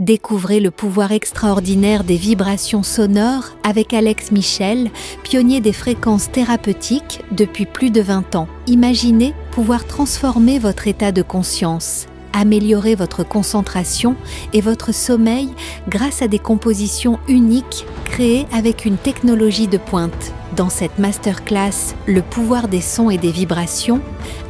Découvrez le pouvoir extraordinaire des vibrations sonores avec Alex Michel, pionnier des fréquences thérapeutiques depuis plus de 20 ans. Imaginez pouvoir transformer votre état de conscience, améliorer votre concentration et votre sommeil grâce à des compositions uniques créées avec une technologie de pointe. Dans cette masterclass « Le pouvoir des sons et des vibrations »,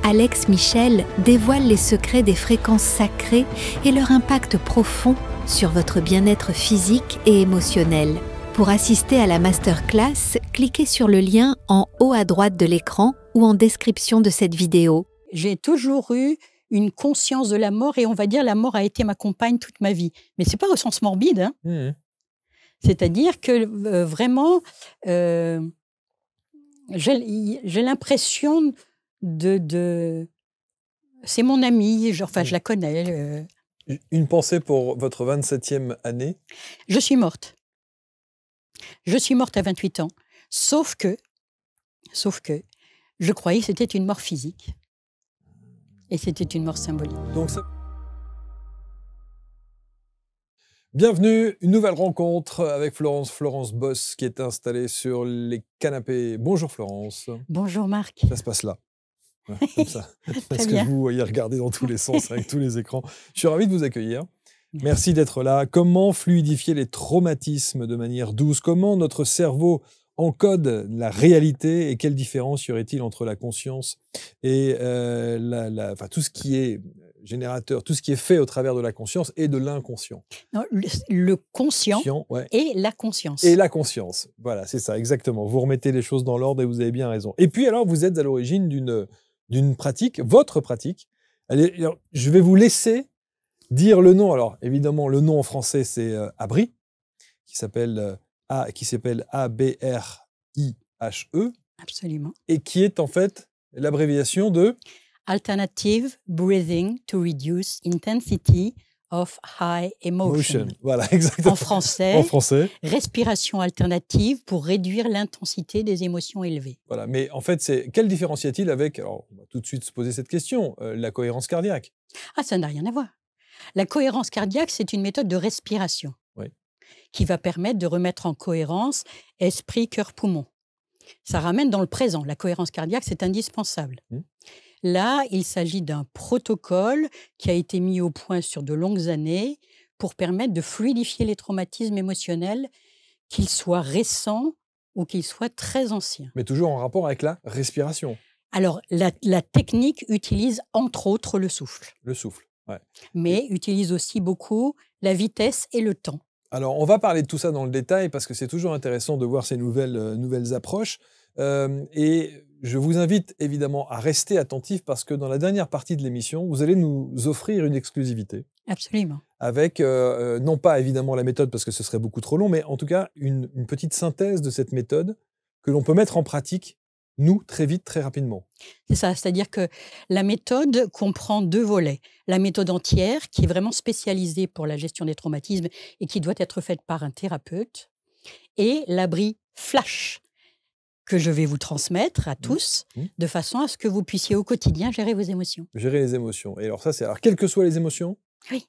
Alex Michel dévoile les secrets des fréquences sacrées et leur impact profond sur votre bien-être physique et émotionnel. Pour assister à la masterclass, cliquez sur le lien en haut à droite de l'écran ou en description de cette vidéo. J'ai toujours eu une conscience de la mort et on va dire la mort a été ma compagne toute ma vie. Mais c'est pas au sens morbide. Hein. C'est-à-dire que vraiment, j'ai l'impression de... C'est mon amie, je la connais. Une pensée pour votre 27e année? Je suis morte. Je suis morte à 28 ans. Sauf que, je croyais que c'était une mort physique. Et c'était une mort symbolique. Donc bienvenue, une nouvelle rencontre avec Florence Boss qui est installée sur les canapés. Bonjour Florence. Bonjour Marc. Ça se passe là. Ouais, comme ça. Parce que vous voyez regarder dans tous les sens avec tous les écrans. Je suis ravi de vous accueillir. Merci d'être là. Comment fluidifier les traumatismes de manière douce? Comment notre cerveau encode la réalité et quelle différence y aurait-il entre la conscience et tout ce qui est générateur, tout ce qui est fait au travers de la conscience et de l'inconscient? Le conscient ouais. Et la conscience. Et la conscience, voilà, c'est ça, exactement. Vous remettez les choses dans l'ordre et vous avez bien raison. Et puis alors, vous êtes à l'origine d'une pratique, votre pratique. Allez, alors, je vais vous laisser dire le nom. Alors, évidemment, le nom en français, c'est Abri, qui s'appelle A-B-R-I-H-E. Absolument. Et qui est en fait l'abréviation de Alternative Breathing to Reduce Intensity of High Emotion. Voilà, exactement. En français, respiration alternative pour réduire l'intensité des émotions élevées. Voilà, mais en fait, quelle différence y a-t-il avec, alors on va tout de suite se poser cette question, la cohérence cardiaque? Ah, ça n'a rien à voir. La cohérence cardiaque, c'est une méthode de respiration qui va permettre de remettre en cohérence esprit, cœur, poumon. Ça ramène dans le présent. La cohérence cardiaque, c'est indispensable. Là, il s'agit d'un protocole qui a été mis au point sur de longues années pour permettre de fluidifier les traumatismes émotionnels, qu'ils soient récents ou qu'ils soient très anciens. Mais toujours en rapport avec la respiration. Alors, la technique utilise entre autres le souffle. Le souffle, ouais. Mais utilise aussi beaucoup la vitesse et le temps. Alors, on va parler de tout ça dans le détail parce que c'est toujours intéressant de voir ces nouvelles approches. Et je vous invite évidemment à rester attentif parce que dans la dernière partie de l'émission, vous allez nous offrir une exclusivité. Absolument. Avec, non pas évidemment la méthode parce que ce serait beaucoup trop long, mais en tout cas une petite synthèse de cette méthode que l'on peut mettre en pratique, nous, très vite, très rapidement. C'est ça, c'est-à-dire que la méthode comprend 2 volets. La méthode entière, qui est vraiment spécialisée pour la gestion des traumatismes et qui doit être faite par un thérapeute, et l'abri flash, que je vais vous transmettre à tous, de façon à ce que vous puissiez au quotidien gérer vos émotions. Gérer les émotions. Et alors ça, alors quelles que soient les émotions, oui.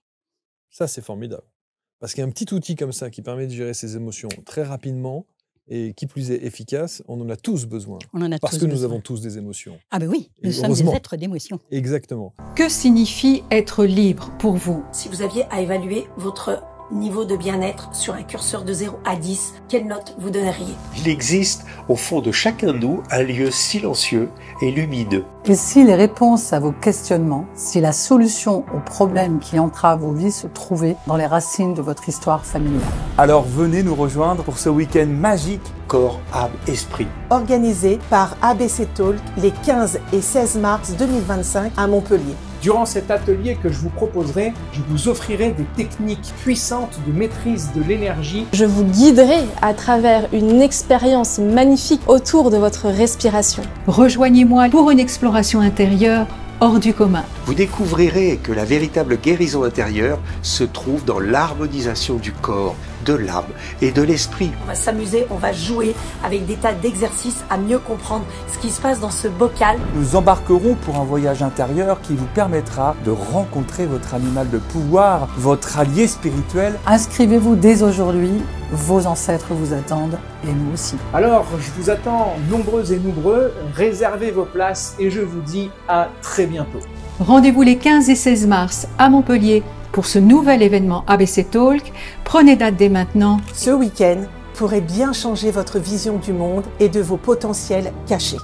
Ça c'est formidable. Parce qu'il y a un petit outil comme ça qui permet de gérer ses émotions très rapidement, et qui plus est efficace, on en a tous besoin. On en a parce tous que besoin. nous avons tous des émotions. Ah ben oui, nous sommes des êtres d'émotions. Exactement. Que signifie être libre pour vous? Si vous aviez à évaluer votre niveau de bien-être sur un curseur de 0 à 10, quelle note vous donneriez? Il existe au fond de chacun de nous un lieu silencieux et lumineux. Et si les réponses à vos questionnements, si la solution aux problèmes qui entravent vos vies se trouvait dans les racines de votre histoire familiale? Alors venez nous rejoindre pour ce week-end magique Corps, âme, esprit. Organisé par ABC Talk les 15 et 16 mars 2025 à Montpellier. Durant cet atelier que je vous proposerai, je vous offrirai des techniques puissantes de maîtrise de l'énergie. Je vous guiderai à travers une expérience magnifique autour de votre respiration. Rejoignez-moi pour une exploration intérieure hors du commun. Vous découvrirez que la véritable guérison intérieure se trouve dans l'harmonisation du corps, de l'âme et de l'esprit. On va s'amuser, on va jouer avec des tas d'exercices à mieux comprendre ce qui se passe dans ce bocal. Nous embarquerons pour un voyage intérieur qui vous permettra de rencontrer votre animal de pouvoir, votre allié spirituel. Inscrivez-vous dès aujourd'hui, vos ancêtres vous attendent et nous aussi. Alors, je vous attends nombreux et nombreux, réservez vos places et je vous dis à très bientôt. Rendez-vous les 15 et 16 mars à Montpellier pour ce nouvel événement ABC Talk. Prenez date dès maintenant. Ce week-end pourrait bien changer votre vision du monde et de vos potentiels cachés.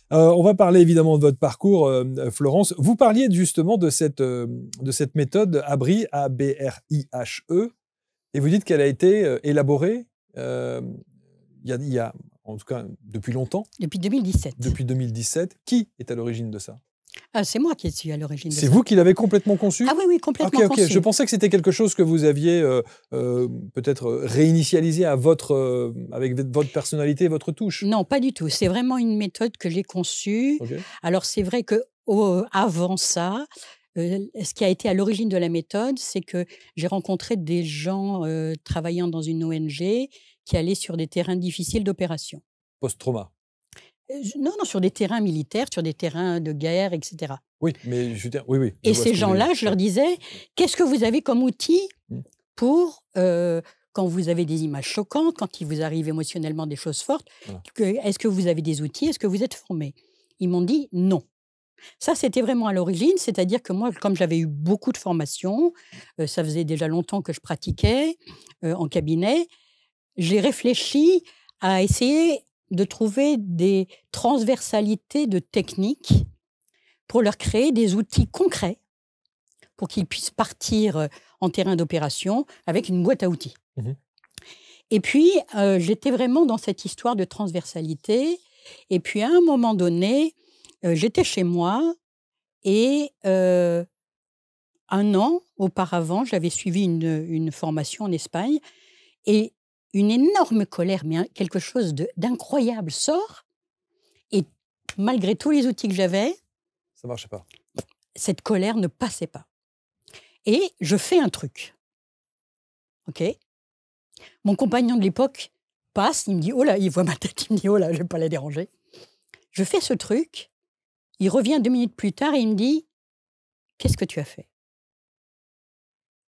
On va parler évidemment de votre parcours, Florence. Vous parliez justement de cette méthode ABRIHE, A-B-R-I-H-E, et vous dites qu'elle a été élaborée il y a, en tout cas, depuis longtemps. Depuis 2017. Depuis 2017. Qui est à l'origine de ça? C'est moi qui suis à l'origine de ça. C'est vous qui l'avez complètement conçu? Ah oui, complètement conçu. Je pensais que c'était quelque chose que vous aviez peut-être réinitialisé avec votre personnalité et votre touche. Non, pas du tout. C'est vraiment une méthode que j'ai conçue. Okay. Alors, c'est vrai que avant ça, ce qui a été à l'origine de la méthode, c'est que j'ai rencontré des gens travaillant dans une ONG qui allaient sur des terrains difficiles d'opération. Post-trauma? Non, sur des terrains militaires, sur des terrains de guerre, etc. Oui, mais je veux dire, oui. Et ces gens-là, je leur disais, qu'est-ce que vous avez comme outil pour, quand vous avez des images choquantes, quand il vous arrive émotionnellement des choses fortes, est-ce que vous avez des outils, est-ce que vous êtes formés? Ils m'ont dit non. Ça, c'était vraiment à l'origine, c'est-à-dire que moi, comme j'avais eu beaucoup de formations, ça faisait déjà longtemps que je pratiquais en cabinet, j'ai réfléchi à essayer de trouver des transversalités de techniques pour leur créer des outils concrets pour qu'ils puissent partir en terrain d'opération avec une boîte à outils. Mmh. Et puis, j'étais vraiment dans cette histoire de transversalité. Et puis, à un moment donné, j'étais chez moi et 1 an auparavant, j'avais suivi une formation en Espagne et une énorme colère, mais quelque chose d'incroyable sort. Et malgré tous les outils que j'avais, ça ne marchait pas. Cette colère ne passait pas. Et je fais un truc. OK? Mon compagnon de l'époque passe, il me dit, oh là, il voit ma tête, il me dit, oh là, je ne vais pas la déranger. Je fais ce truc, il revient 2 minutes plus tard et il me dit, qu'est-ce que tu as fait?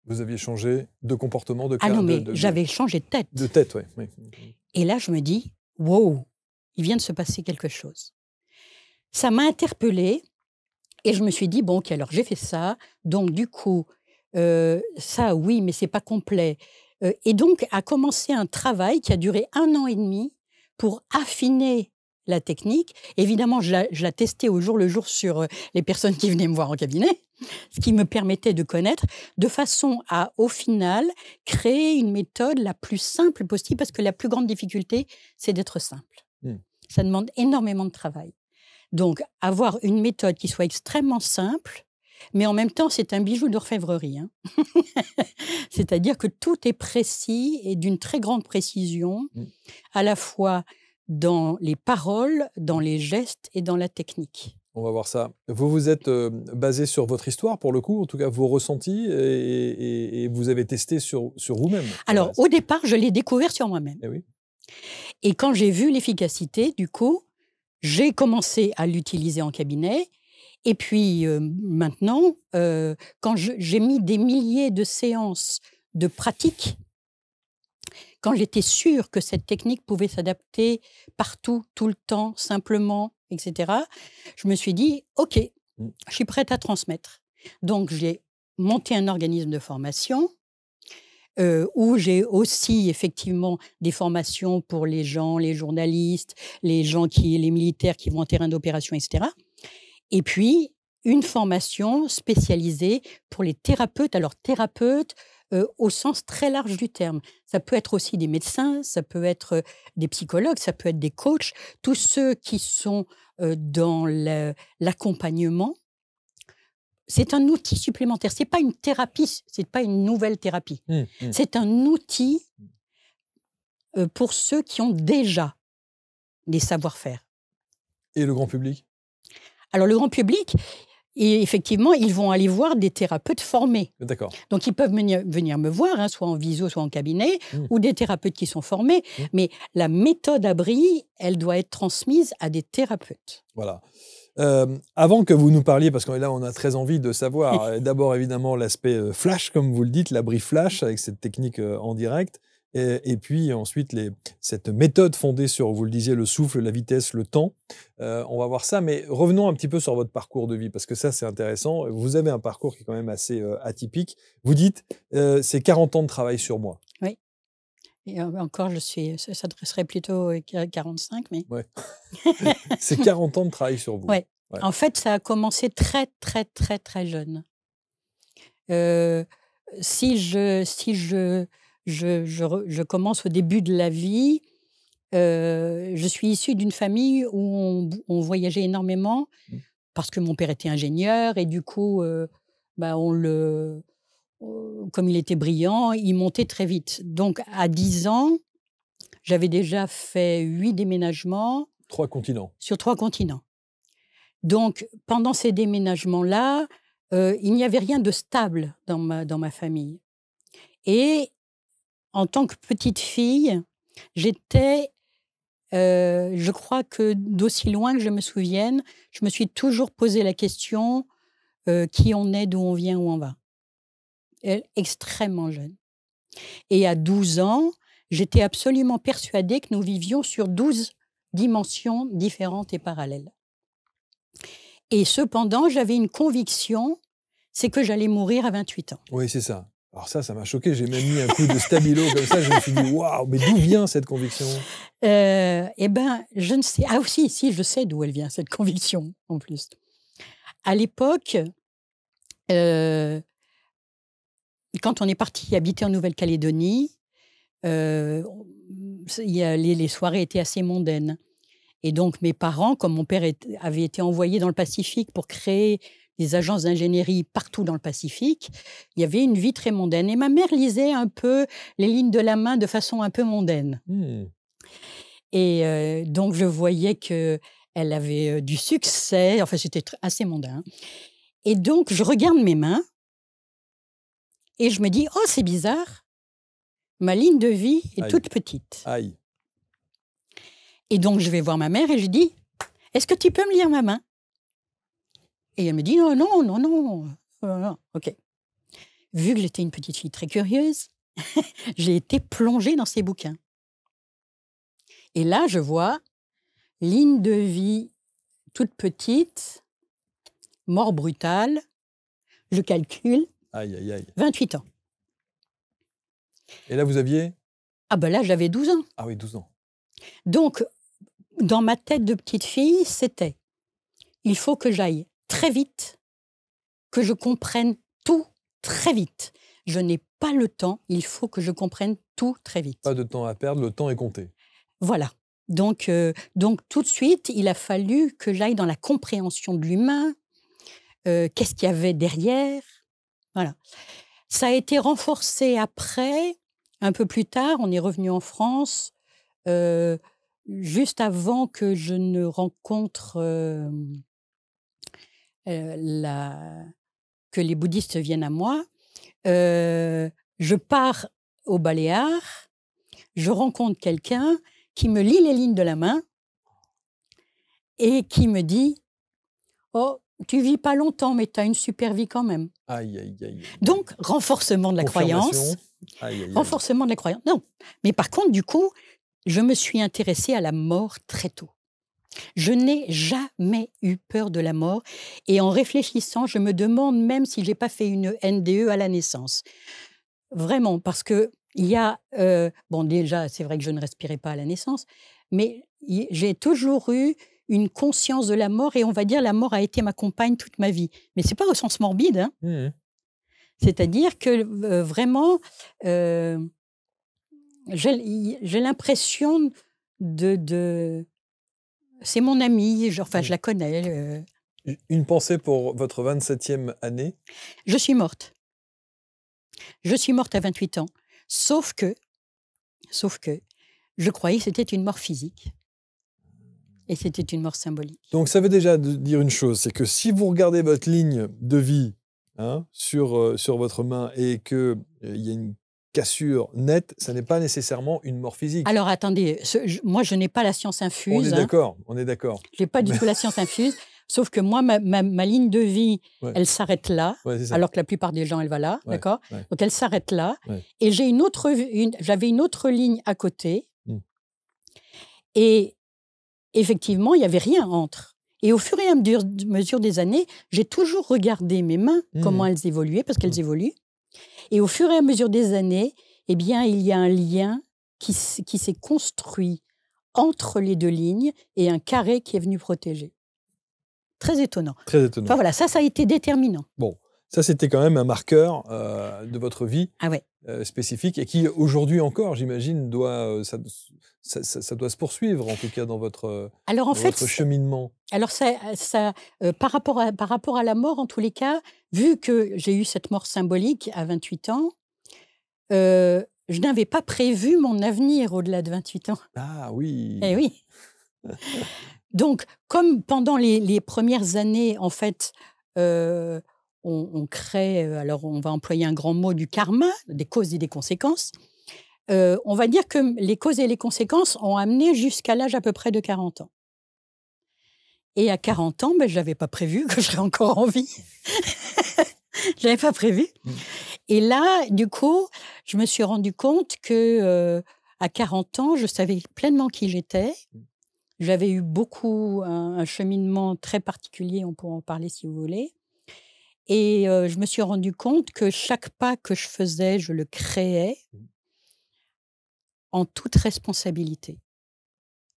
Vous aviez changé de comportement, de Ah non, mais j'avais changé de tête. De tête, oui. Et là, je me dis, wow, il vient de se passer quelque chose. Ça m'a interpellée et je me suis dit, bon, ok, alors j'ai fait ça. Donc, du coup, ça, oui, mais c'est pas complet. Et donc, a commencé un travail qui a duré 1 an et demi pour affiner la technique. Évidemment, je la testais au jour le jour sur les personnes qui venaient me voir en cabinet, ce qui me permettait de connaître, de façon à, au final, créer une méthode la plus simple possible, parce que la plus grande difficulté, c'est d'être simple. Ça demande énormément de travail. Donc, avoir une méthode qui soit extrêmement simple, mais en même temps, c'est un bijou d'orfèvrerie. Hein. C'est-à-dire que tout est précis et d'une très grande précision, à la fois dans les paroles, dans les gestes et dans la technique. On va voir ça. Vous vous êtes basé sur votre histoire, pour le coup, en tout cas vos ressentis, et vous avez testé sur vous-même. Alors, au départ, je l'ai découvert sur moi-même. Eh oui. Et quand j'ai vu l'efficacité, du coup, j'ai commencé à l'utiliser en cabinet. Et puis, maintenant, quand j'ai mis des milliers de séances de pratique, quand j'étais sûre que cette technique pouvait s'adapter partout, tout le temps, simplement, etc., je me suis dit, OK, je suis prête à transmettre. Donc, j'ai monté un organisme de formation où j'ai aussi effectivement des formations pour les gens, les journalistes, les militaires qui vont en terrain d'opération, etc. Et puis, une formation spécialisée pour les thérapeutes. Alors, thérapeutes au sens très large du terme. Ça peut être aussi des médecins, ça peut être des psychologues, ça peut être des coachs, tous ceux qui sont dans l'accompagnement. C'est un outil supplémentaire. Ce n'est pas une thérapie, ce n'est pas une nouvelle thérapie. C'est un outil pour ceux qui ont déjà des savoir-faire. Et le grand public ? Alors, le grand public, Et effectivement, ils vont aller voir des thérapeutes formés. D'accord. Donc, ils peuvent venir me voir, hein, soit en visio, soit en cabinet, ou des thérapeutes qui sont formés. Mais la méthode abri, elle doit être transmise à des thérapeutes. Voilà. Avant que vous nous parliez, parce que là, on a très envie de savoir, d'abord, évidemment, l'aspect flash, comme vous le dites, l'abri flash, avec cette technique en direct. Et puis ensuite, cette méthode fondée sur, vous le disiez, le souffle, la vitesse, le temps. On va voir ça, mais revenons un petit peu sur votre parcours de vie, parce que ça, c'est intéressant. Vous avez un parcours qui est quand même assez atypique. Vous dites, c'est 40 ans de travail sur moi. Oui. Et encore, ça serait plutôt 45, mais... Ouais. C'est 40 ans de travail sur vous. Ouais. En fait, ça a commencé très, très, très, très jeune. Si je commence au début de la vie. Je suis issue d'une famille où on voyageait énormément parce que mon père était ingénieur et du coup, comme il était brillant, il montait très vite. Donc, à 10 ans, j'avais déjà fait 8 déménagements. 3 continents. Sur 3 continents. Donc, pendant ces déménagements-là, il n'y avait rien de stable dans ma famille. Et en tant que petite fille, j'étais, je crois que d'aussi loin que je me souvienne, je me suis toujours posé la question qui on est, d'où on vient, où on va. Extrêmement jeune. Et à 12 ans, j'étais absolument persuadée que nous vivions sur 12 dimensions différentes et parallèles. Et cependant, j'avais une conviction, c'est que j'allais mourir à 28 ans. Oui, c'est ça. Alors ça m'a choqué. J'ai même mis un coup de stabilo comme ça. Je me suis dit, waouh, mais d'où vient cette conviction? Eh bien, je ne sais. Ah, si, je sais d'où elle vient, cette conviction, en plus. À l'époque, quand on est parti habiter en Nouvelle-Calédonie, les soirées étaient assez mondaines. Et donc, mes parents, comme mon père avait été envoyé dans le Pacifique pour créer des agences d'ingénierie partout dans le Pacifique, il y avait une vie très mondaine. Et ma mère lisait un peu les lignes de la main de façon un peu mondaine. Et donc, je voyais qu'elle avait du succès. Enfin, c'était assez mondain. Et donc, je regarde mes mains et je me dis, oh, c'est bizarre, ma ligne de vie est toute petite. Aïe. Et donc, je vais voir ma mère et je lui dis, est-ce que tu peux me lire ma main? Et elle me dit, non. OK. Vu que j'étais une petite fille très curieuse, j'ai été plongée dans ces bouquins. Et là, je vois ligne de vie toute petite, mort brutale, je calcule, aïe. 28 ans. Et là, vous aviez? Ah ben là, j'avais 12 ans. Ah oui, 12 ans. Donc, dans ma tête de petite fille, c'était, il faut que j'aille très vite, que je comprenne tout très vite. Je n'ai pas le temps, il faut que je comprenne tout très vite. Pas de temps à perdre, le temps est compté. Voilà. Donc tout de suite, il a fallu que j'aille dans la compréhension de l'humain, qu'est-ce qu'il y avait derrière. Voilà. Ça a été renforcé après, un peu plus tard, on est revenu en France, juste avant que je ne rencontre que les bouddhistes viennent à moi. Je pars aux Baléares, je rencontre quelqu'un qui me lit les lignes de la main et qui me dit « Oh, tu vis pas longtemps, mais tu as une super vie quand même. » Aïe. Donc, renforcement de la croyance. Renforcement de la croyance. Non, mais par contre, du coup, je me suis intéressée à la mort très tôt. Je n'ai jamais eu peur de la mort et en réfléchissant, je me demande même si j'ai pas fait une NDE à la naissance. Vraiment, parce que il y a bon, déjà, c'est vrai que je ne respirais pas à la naissance, mais j'ai toujours eu une conscience de la mort et on va dire la mort a été ma compagne toute ma vie. Mais c'est pas au sens morbide, hein. C'est-à-dire que vraiment, j'ai l'impression de c'est mon amie, enfin, je la connais. Une pensée pour votre 27e année? Je suis morte. Je suis morte à 28 ans. Sauf que je croyais que c'était une mort physique. Et c'était une mort symbolique. Donc, ça veut déjà dire une chose, c'est que si vous regardez votre ligne de vie sur votre main et qu'il y a une cassure nette, ça n'est pas nécessairement une mort physique. Alors, attendez, moi, je n'ai pas la science infuse. On est d'accord, on est d'accord. Je n'ai pas du tout la science infuse, sauf que moi, ma ligne de vie, elle s'arrête là, alors que la plupart des gens, elle va là, d'accord ? Donc, elle s'arrête là. Et j'avais une autre ligne à côté. Et effectivement, il n'y avait rien entre. Et au fur et à mesure des années, j'ai toujours regardé mes mains, comment elles évoluaient, parce qu'elles évoluent. Et au fur et à mesure des années, eh bien, il y a un lien qui s'est construit entre les deux lignes et un carré qui est venu protéger. Très étonnant. Très étonnant. Enfin voilà, ça a été déterminant. Bon, ça c'était quand même un marqueur de votre vie spécifique et qui aujourd'hui encore, j'imagine, ça doit se poursuivre en tout cas dans votre, votre cheminement. Alors par rapport à la mort, en tous les cas, vu que j'ai eu cette mort symbolique à 28 ans, je n'avais pas prévu mon avenir au-delà de 28 ans. Ah oui. Eh oui. Donc, comme pendant les premières années, en fait, on crée, alors on va employer un grand mot, du karma, des causes et des conséquences. On va dire que les causes et les conséquences ont amené jusqu'à l'âge à peu près de 40 ans. Et à 40 ans, je n'avais pas prévu que je serais encore en vie. Je n'avais pas prévu. Et là, du coup, je me suis rendu compte que à 40 ans, je savais pleinement qui j'étais. J'avais eu un cheminement très particulier, on pourra en parler si vous voulez. Et je me suis rendu compte que chaque pas que je faisais, je le créais en toute responsabilité.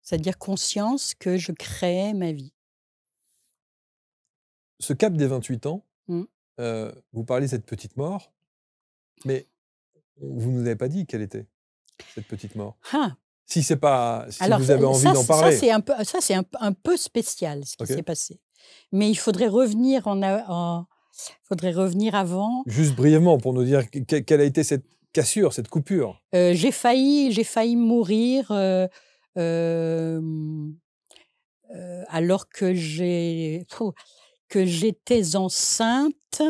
C'est-à-dire conscience que je créais ma vie. Ce cap des 28 ans, vous parlez de cette petite mort, mais vous ne nous avez pas dit quelle était cette petite mort. Si vous avez envie d'en parler. Ça, c'est un peu spécial, ce qui s'est passé. Mais il faudrait revenir avant. Juste brièvement, pour nous dire quelle a été cette cassure, cette coupure. J'ai failli mourir alors que j'étais enceinte,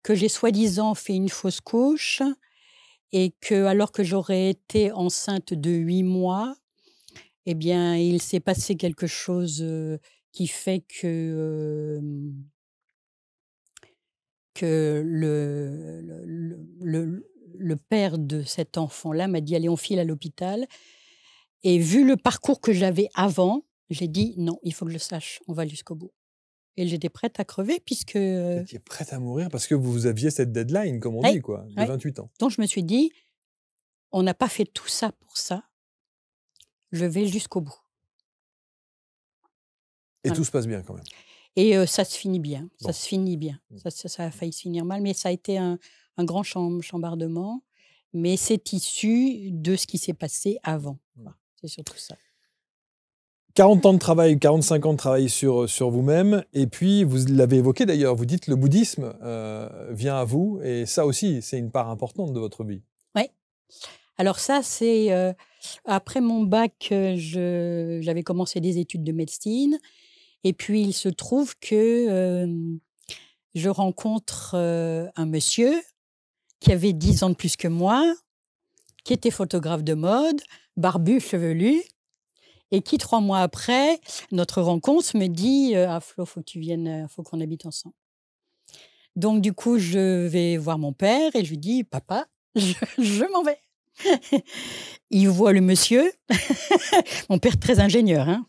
que j'ai soi-disant fait une fausse couche, et que alors que j'aurais été enceinte de 8 mois, eh bien, il s'est passé quelque chose qui fait que le père de cet enfant-là m'a dit « Allez, on file à l'hôpital ». Et vu le parcours que j'avais avant, j'ai dit « Non, il faut que je le sache, on va jusqu'au bout ». Et j'étais prête à crever puisque... Vous étiez prête à mourir parce que vous aviez cette deadline, comme on dit, quoi, de 28 ans. Donc je me suis dit, on n'a pas fait tout ça pour ça, je vais jusqu'au bout. Et tout se passe bien quand même. Et ça se finit bien, ça se finit bien. Ça a failli se finir mal, mais ça a été un grand chambardement. Mais c'est issu de ce qui s'est passé avant. C'est surtout ça. 40 ans de travail, 45 ans de travail sur vous-même. Et puis, vous l'avez évoqué d'ailleurs, vous dites le bouddhisme vient à vous. Et ça aussi, c'est une part importante de votre vie. Oui. Alors ça, c'est... après mon bac, j'avais commencé des études de médecine. Et puis, il se trouve que je rencontre un monsieur qui avait 10 ans de plus que moi, qui était photographe de mode, barbu, chevelu, et qui, 3 mois après notre rencontre, me dit « Ah, Flo, faut que tu viennes, faut qu'on habite ensemble ». Donc, du coup, je vais voir mon père et je lui dis « Papa, je m'en vais ». Il voit le monsieur, mon père très ingénieur, hein.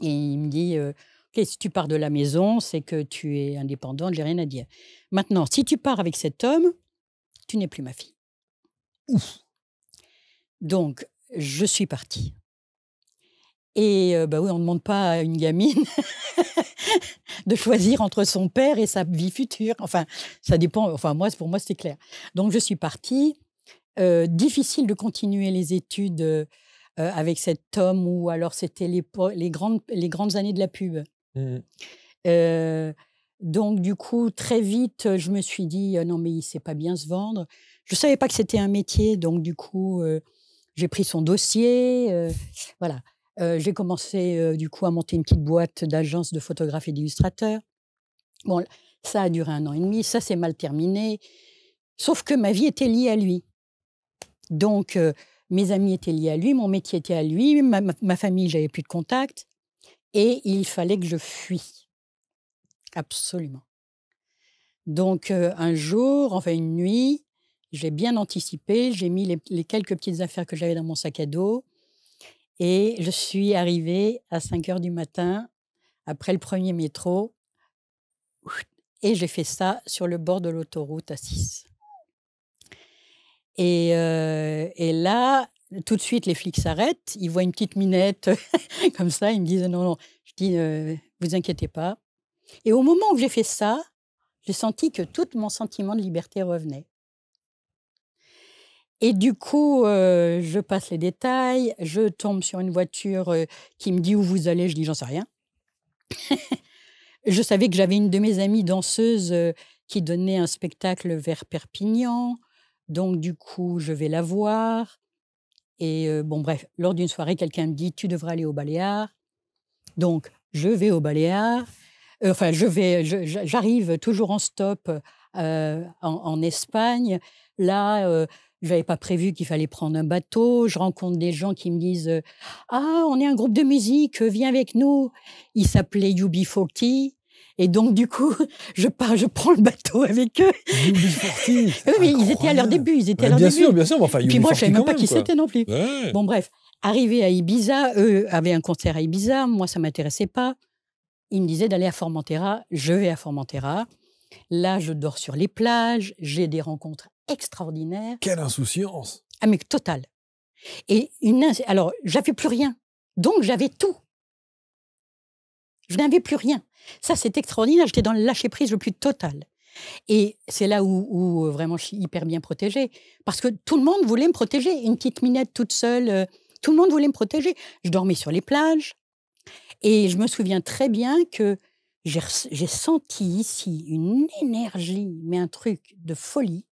Et il me dit ok, si tu pars de la maison, c'est que tu es indépendante, j'ai rien à dire. Maintenant, si tu pars avec cet homme, tu n'es plus ma fille. Ouf. Donc, je suis partie. Et oui, on ne demande pas à une gamine de choisir entre son père et sa vie future. Enfin, ça dépend. Enfin, pour moi, c'est clair. Donc, je suis partie. Difficile de continuer les études avec cet homme, ou alors c'était les grandes années de la pub. Donc, du coup, très vite, je me suis dit non, mais il ne sait pas bien se vendre. Je ne savais pas que c'était un métier, donc du coup, j'ai pris son dossier. Voilà. J'ai commencé du coup à monter une petite boîte d'agence de photographes et d'illustrateurs. Bon, ça a duré 1 an et demi, ça s'est mal terminé. Sauf que ma vie était liée à lui. Donc, mes amis étaient liés à lui, mon métier était à lui, ma famille, j'avais plus de contact. Et il fallait que je fuis. Absolument. Donc, un jour, enfin une nuit, j'ai bien anticipé, j'ai mis les quelques petites affaires que j'avais dans mon sac à dos et je suis arrivée à 5h du matin, après le premier métro, et j'ai fait ça sur le bord de l'autoroute A6. Et là, tout de suite, les flics s'arrêtent, ils voient une petite minette comme ça, ils me disent « Non, non ». Je dis « Vous inquiétez pas ». Et au moment où j'ai fait ça, j'ai senti que tout mon sentiment de liberté revenait. Et du coup, je passe les détails, je tombe sur une voiture qui me dit où vous allez, je dis j'en sais rien. Je savais que j'avais une de mes amies danseuses qui donnait un spectacle vers Perpignan, donc du coup, je vais la voir. Et bon, bref, lors d'une soirée, quelqu'un me dit tu devrais aller aux Baléares. Donc, je vais aux Baléares. Enfin, j'arrive toujours en stop en Espagne. Là, je n'avais pas prévu qu'il fallait prendre un bateau. Je rencontre des gens qui me disent « Ah, on est un groupe de musique, viens avec nous ». Ils s'appelaient UB40. Et donc, du coup, je prends le bateau avec eux. UB40 Oui, ils étaient à leur début. Bien sûr, mais enfin, puis moi, je ne savais même pas qui quoi. c'était non plus. Ouais. Bon, bref, arrivé à Ibiza, eux avaient un concert à Ibiza. Moi, ça ne m'intéressait pas. Ils me disaient d'aller à Formentera. Je vais à Formentera. Là, je dors sur les plages. J'ai des rencontres extraordinaires. Quelle insouciance! Ah, mais totale. Et alors, j'avais plus rien. Donc, j'avais tout. Je n'avais plus rien. Ça, c'est extraordinaire. J'étais dans le lâcher-prise le plus total. Et c'est là où vraiment je suis hyper bien protégée. Parce que tout le monde voulait me protéger. Une petite minette toute seule, tout le monde voulait me protéger. Je dormais sur les plages. Et je me souviens très bien que j'ai senti ici une énergie, mais un truc de folie.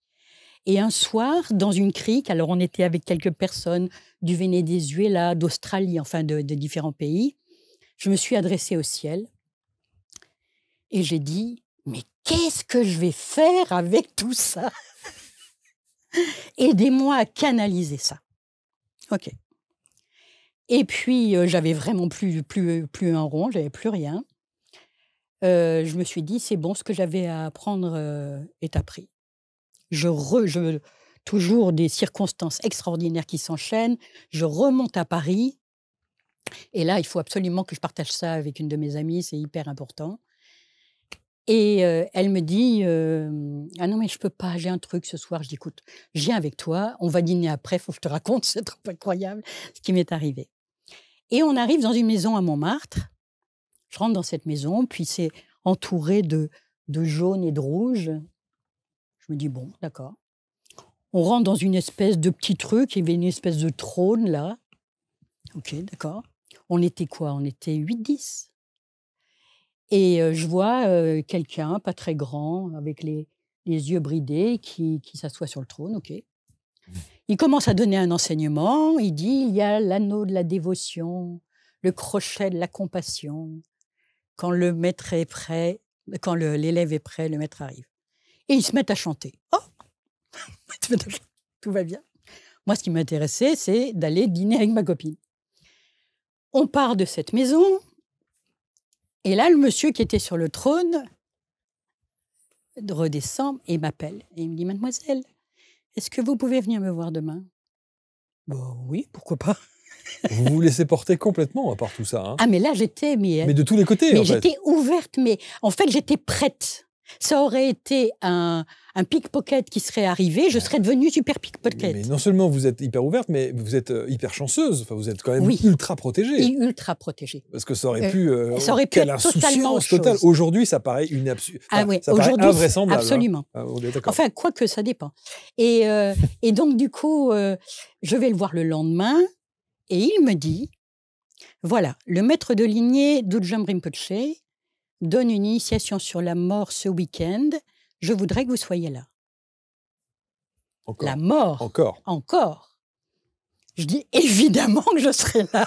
Et un soir, dans une crique, alors on était avec quelques personnes du Venezuela, d'Australie, enfin de différents pays, je me suis adressée au ciel et j'ai dit « Mais qu'est-ce que je vais faire avec tout ça ?» Aidez-moi à canaliser ça. OK. Et puis, j'avais vraiment plus un rond, j'avais plus rien. Je me suis dit « C'est bon, ce que j'avais à apprendre est appris. » Toujours des circonstances extraordinaires qui s'enchaînent. Je remonte à Paris. Et là, il faut absolument que je partage ça avec une de mes amies. C'est hyper important. Et elle me dit « Ah non, mais je ne peux pas, j'ai un truc ce soir. » Je dis « Écoute, je viens avec toi. On va dîner après. Il faut que je te raconte. C'est trop incroyable ce qui m'est arrivé. » Et on arrive dans une maison à Montmartre. Je rentre dans cette maison. Puis c'est entouré de jaune et de rouge. Je me dis, bon, d'accord. On rentre dans une espèce de petit truc, il y avait une espèce de trône, là. OK, d'accord. On était quoi? On était 8-10. Et je vois quelqu'un, pas très grand, avec les yeux bridés, qui s'assoit sur le trône, OK. Il commence à donner un enseignement, il dit, il y a l'anneau de la dévotion, le crochet de la compassion. Quand le maître est prêt, quand l'élève est prêt, le maître arrive. Et ils se mettent à chanter. Oh, tout va bien. Moi, ce qui m'intéressait, c'est d'aller dîner avec ma copine. On part de cette maison. Et là, le monsieur qui était sur le trône redescend et m'appelle. Et il me dit, mademoiselle, est-ce que vous pouvez venir me voir demain? Bon, oui, pourquoi pas. Vous vous laissez porter complètement à part tout ça. Hein. Ah, mais là, j'étais... Mais de tous les côtés, mais en fait. J'étais ouverte, mais en fait, j'étais prête. Ça aurait été un pickpocket qui serait arrivé, je serais devenue super pickpocket. Mais non seulement vous êtes hyper ouverte, mais vous êtes hyper chanceuse. Enfin, vous êtes quand même ultra protégée. Et ultra protégée. Parce que ça aurait pu... quelle insouciance totale. Aujourd'hui, ça paraît une invraisemblable. Absolument. Hein. Enfin, quoique, ça dépend. Et donc, du coup, je vais le voir le lendemain et il me dit, voilà, le maître de lignée d'Ujam Rinpoche donne une initiation sur la mort ce week-end. Je voudrais que vous soyez là. Encore. La mort. Encore. Je dis évidemment que je serai là.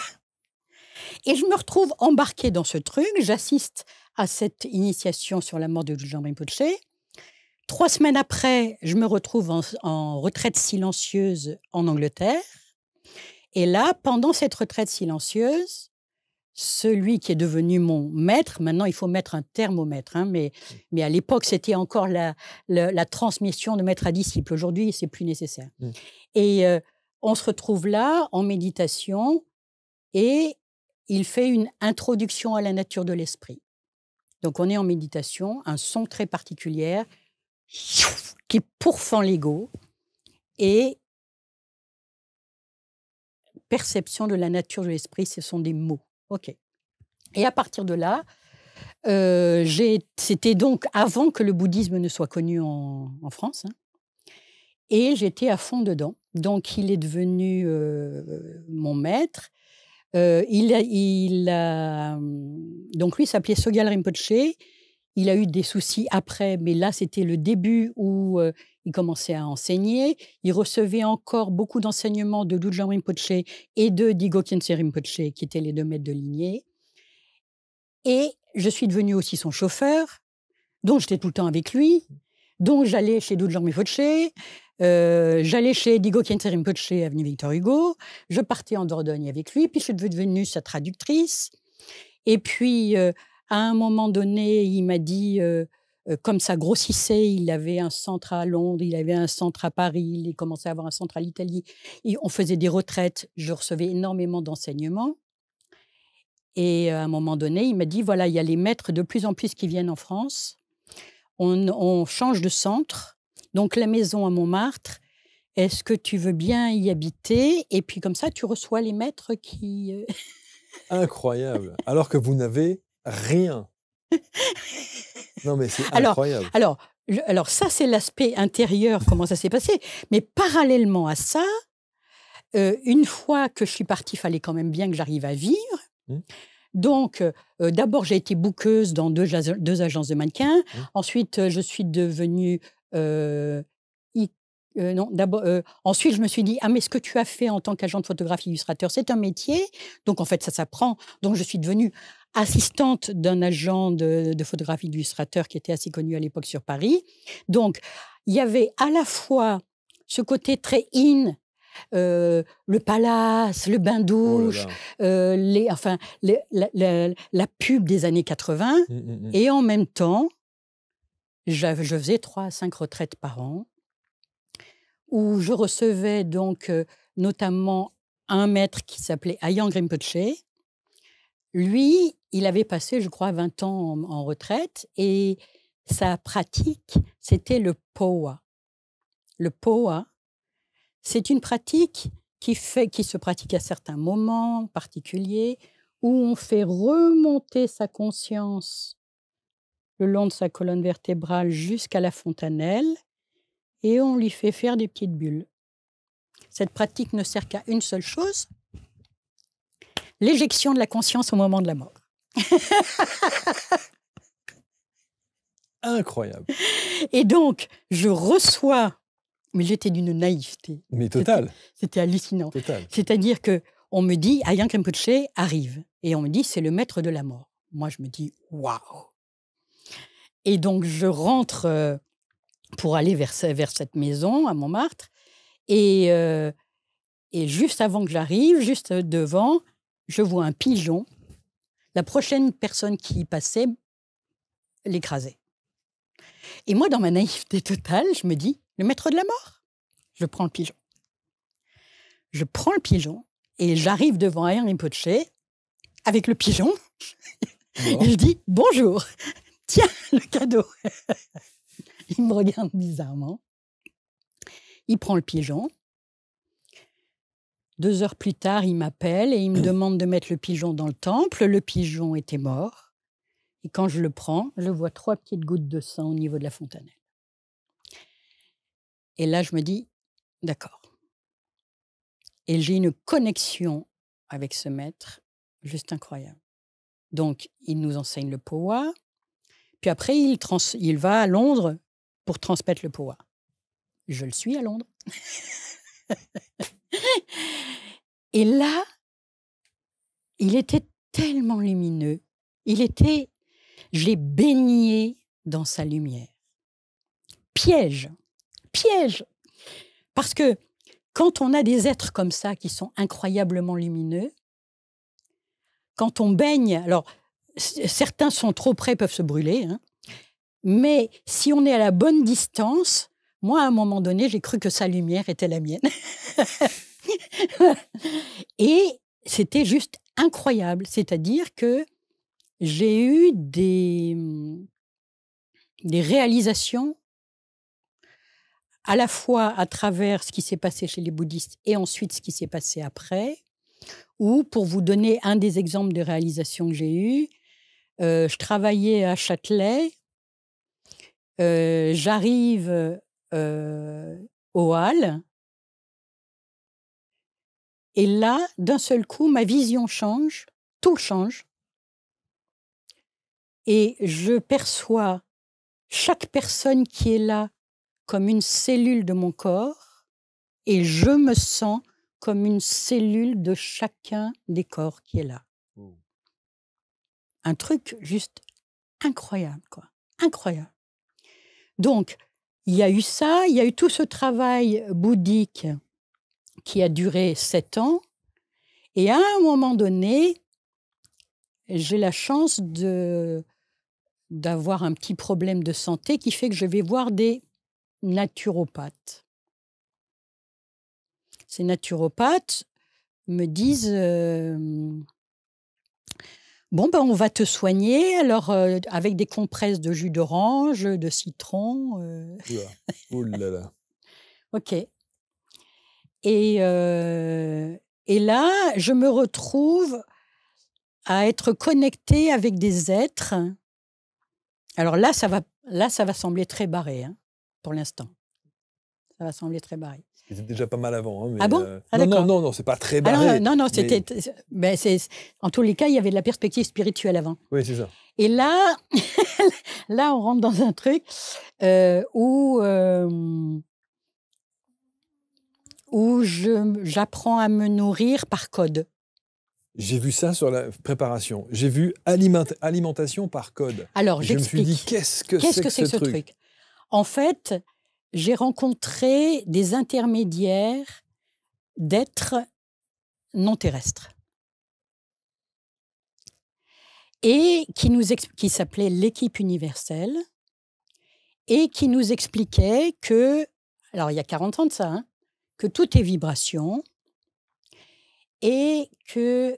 Et je me retrouve embarquée dans ce truc. J'assiste à cette initiation sur la mort de Dudjom Rinpoché. 3 semaines après, je me retrouve en retraite silencieuse en Angleterre. Et là, pendant cette retraite silencieuse, celui qui est devenu mon maître, maintenant il faut mettre un terme au maître, hein, mais à l'époque c'était encore la transmission de maître à disciple. Aujourd'hui, c'est plus nécessaire. Et on se retrouve là en méditation et il fait une introduction à la nature de l'esprit. Donc on est en méditation, un son très particulier qui pourfend l'ego et perception de la nature de l'esprit, ce sont des mots. OK. Et à partir de là, c'était donc avant que le bouddhisme ne soit connu en France, hein, et j'étais à fond dedans. Donc il est devenu mon maître. Donc lui s'appelait Sogyal Rinpoche. Il a eu des soucis après, mais là c'était le début où il commençait à enseigner. Il recevait encore beaucoup d'enseignements de Dudjom Rinpoche et de Digo Khyentse Rinpoche, qui étaient les 2 maîtres de lignée. Et je suis devenue aussi son chauffeur, donc j'étais tout le temps avec lui. Donc j'allais chez Dudjom Rinpoche, j'allais chez Digo Khyentse Rinpoche, avenue Victor Hugo. Je partais en Dordogne avec lui, puis je suis devenue sa traductrice. Et puis, à un moment donné, il m'a dit... comme ça grossissait, il avait un centre à Londres, il avait un centre à Paris, il commençait à avoir un centre à l'Italie. On faisait des retraites, je recevais énormément d'enseignements. Et à un moment donné, il m'a dit, voilà, il y a les maîtres de plus en plus qui viennent en France. On change de centre, donc la maison à Montmartre, est-ce que tu veux bien y habiter? Et puis comme ça, tu reçois les maîtres qui... Incroyable, alors que vous n'avez rien. Non, mais c'est incroyable. Alors ça, c'est l'aspect intérieur, comment ça s'est passé. Mais parallèlement à ça, une fois que je suis partie, il fallait quand même bien que j'arrive à vivre. Donc, d'abord, j'ai été bookeuse dans 2 agences de mannequins. Ensuite, je suis devenue... ensuite, je me suis dit, ah, mais ce que tu as fait en tant qu'agent de photographe illustrateur, c'est un métier. Donc, en fait, ça s'apprend. Donc, je suis devenue assistante d'un agent de photographie illustrateur qui était assez connu à l'époque sur Paris. Donc, il y avait à la fois ce côté très in, le palace, le bain-douche, la pub des années 80. Et en même temps, je faisais 3 à 5 retraites par an où je recevais donc notamment un maître qui s'appelait Ayang Rinpoche. Lui, il avait passé, je crois, 20 ans en retraite et sa pratique, c'était le powa. Le powa, c'est une pratique qui se pratique à certains moments particuliers où on fait remonter sa conscience le long de sa colonne vertébrale jusqu'à la fontanelle et on lui fait faire des petites bulles. Cette pratique ne sert qu'à une seule chose, l'éjection de la conscience au moment de la mort. Incroyable. Et donc, je reçois, mais j'étais d'une naïveté. Mais totale. C'était hallucinant. Total. C'est-à-dire qu'on me dit, Ayang Rinpoche arrive. Et on me dit, c'est le maître de la mort. Moi, je me dis, waouh. Et donc, je rentre pour aller vers cette maison à Montmartre. Et juste avant que j'arrive, juste devant, je vois un pigeon. La prochaine personne qui y passait l'écrasait. Et moi, dans ma naïveté totale, je me dis, le maître de la mort. Je prends le pigeon. Je prends le pigeon et j'arrive devant Ayang Rinpoche avec le pigeon. Et je dis, bonjour, tiens, le cadeau. Il me regarde bizarrement. Il prend le pigeon. 2 heures plus tard, il m'appelle et il me demande de mettre le pigeon dans le temple. Le pigeon était mort. Et quand je le prends, je vois 3 petites gouttes de sang au niveau de la fontanelle. Et là, je me dis, d'accord. Et j'ai une connexion avec ce maître juste incroyable. Donc, il nous enseigne le powa. Puis après, il va à Londres pour transmettre le powa. Je le suis à Londres. Et là, il était tellement lumineux. Je l'ai baigné dans sa lumière. Piège. Parce que quand on a des êtres comme ça qui sont incroyablement lumineux, quand on baigne, alors certains sont trop près, peuvent se brûler, hein, mais si on est à la bonne distance, moi à un moment donné, j'ai cru que sa lumière était la mienne. Et c'était juste incroyable, c'est-à-dire que j'ai eu des réalisations à la fois à travers ce qui s'est passé chez les bouddhistes et ensuite ce qui s'est passé après, ou pour vous donner un des exemples de réalisations que j'ai eues, je travaillais à Châtelet, j'arrive au hall, et là, d'un seul coup, ma vision change, tout change, et je perçois chaque personne qui est là comme une cellule de mon corps, et je me sens comme une cellule de chacun des corps qui est là. Un truc juste incroyable, quoi. Incroyable. Donc, il y a eu ça, il y a eu tout ce travail bouddhique qui a duré 7 ans, et à un moment donné, j'ai la chance d'avoir un petit problème de santé qui fait que je vais voir des naturopathes. Ces naturopathes me disent bon, ben, on va te soigner alors avec des compresses de jus d'orange, de citron. Ouh là là. Ok. Et là, je me retrouve à être connectée avec des êtres. Alors là, ça va sembler très barré, hein, pour l'instant. Ça va sembler très barré. C'était déjà pas mal avant. Hein, mais ah bon non, c'est pas très barré. Non, c'était... Ben, en tous les cas, il y avait de la perspective spirituelle avant. Oui, c'est ça. Et là, là, on rentre dans un truc où j'apprends à me nourrir par code. J'ai vu ça sur la préparation. J'ai vu alimentation par code. Alors, je me suis dit, qu'est-ce que c'est que ce truc? En fait, j'ai rencontré des intermédiaires d'êtres non terrestres. Et qui s'appelait l'équipe universelle, et qui nous expliquait que, alors il y a 40 ans de ça, hein, que tout est vibration, et que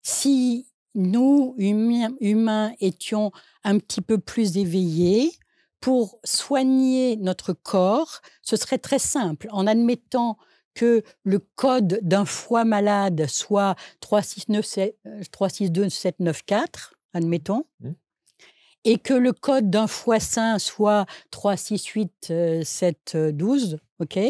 si nous, humains, étions un petit peu plus éveillés, pour soigner notre corps, ce serait très simple, en admettant que le code d'un foie malade soit 362794, admettons, et que le code d'un foie sain soit 368712, ok.